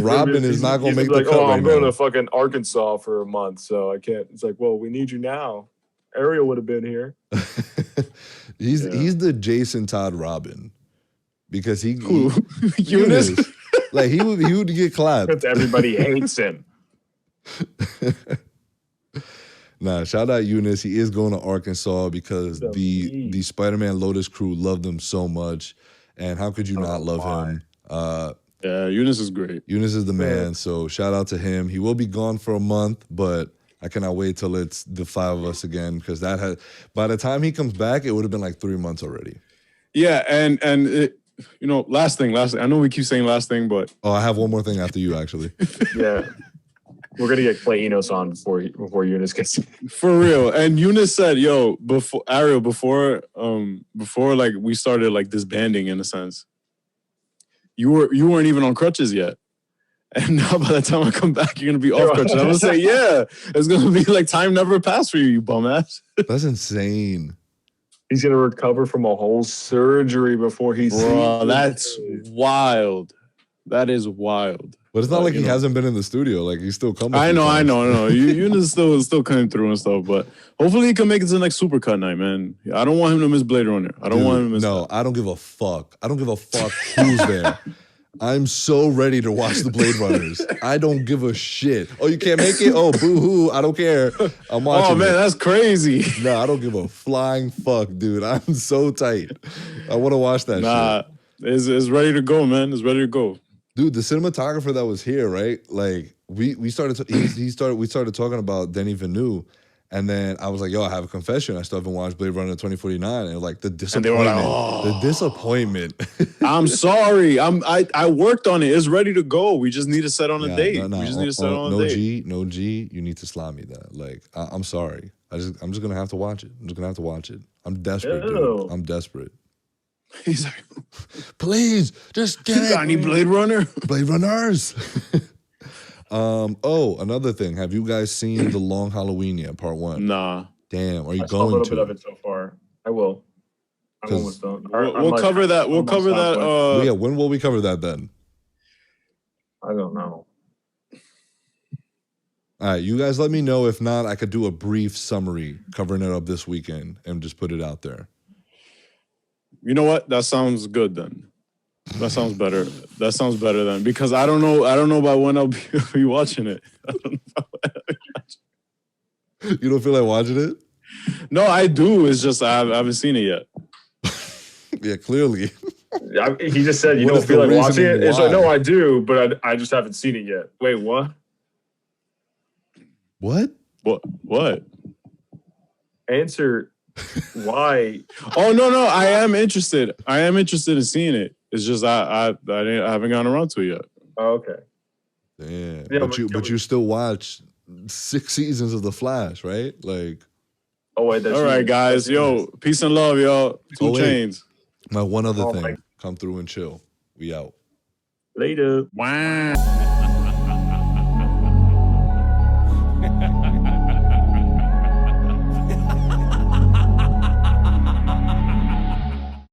Robin is not gonna make the cut I'm going to fucking Arkansas for a month, so I can't. It's like, well, we need you now. Ariel would have been here. He's the Jason Todd Robin, because he Eunice. Like he would get clapped. Because everybody hates him. Nah, shout out Eunice. He is going to Arkansas because the Spider-Man Lotus crew loved him so much. And how could you not love him? Yeah, Eunice is great. Eunice is the man. So shout out to him. He will be gone for a month, but I cannot wait till it's the five of us again, because by the time he comes back, it would have been like 3 months already. Yeah, and it, last thing. I know we keep saying last thing, but I have one more thing after you, actually. Yeah. We're gonna get Clay Enos on before Eunice gets for real. And Eunice said, "Yo, before like we started like disbanding in a sense, you weren't even on crutches yet, and now by the time I come back, you're gonna be off crutches." I'm gonna say, "Yeah, it's gonna be like time never passed for you, you bum ass." That's insane. He's gonna recover from a whole surgery before he's. Bro, that's wild. That is wild. But it's not like he hasn't been in the studio. Like, he's still coming. I know. Eunice still coming through and stuff. But hopefully he can make it to the next Supercut night, man. I don't want him to miss Blade Runner. I don't want him to miss that. I don't give a fuck. I don't give a fuck who's there. I'm so ready to watch the Blade Runners. I don't give a shit. Oh, you can't make it? Oh, boo-hoo. I don't care. I'm watching Oh, man, that's crazy. No, I don't give a flying fuck, dude. I'm so tight. I want to watch that shit. It's ready to go, man. It's ready to go. Dude, the cinematographer that was here, right? Like, we started talking about Denis Villeneuve, and then I was like, yo, I have a confession. I still haven't watched Blade Runner 2049, and like the disappointment. And they were like, the disappointment. I'm sorry. I worked on it. It's ready to go. We just need to set on a date. No. We just need to set on a date. No G. You need to slime me that. Like, I'm sorry. I'm just gonna have to watch it. I'm desperate, dude. I'm desperate. He's like, please, just get it. Got any Blade Runner? Blade Runners. Another thing. Have you guys seen The Long Halloween yet, part 1? Nah. Damn, are you I saw a little to? bit of it so far. I will. I'm almost done. We'll cover that. We'll cover that. Yeah, when will we cover that then? I don't know. All right, you guys let me know. If not, I could do a brief summary covering it up this weekend and just put it out there. You know what? That sounds good then. That sounds better. That sounds better then, because I don't know by when I'll be watching it. You don't feel like watching it? No, I do. It's just I haven't seen it yet. Yeah, clearly. He just said you don't feel like watching it. It's like, no, I do, but I just haven't seen it yet. Wait, what? What? What? Answer. Why? Oh no, I am interested. I am interested in seeing it. It's just I haven't gotten around to it yet. Oh, okay. Damn. Yeah, but you still watch 6 seasons of The Flash, right? Like, Oh wait, All right, guys. Yo, peace and love, y'all. Two wait. chains. My one other Oh, thing. my- Come through and chill. We out. Later. Wow.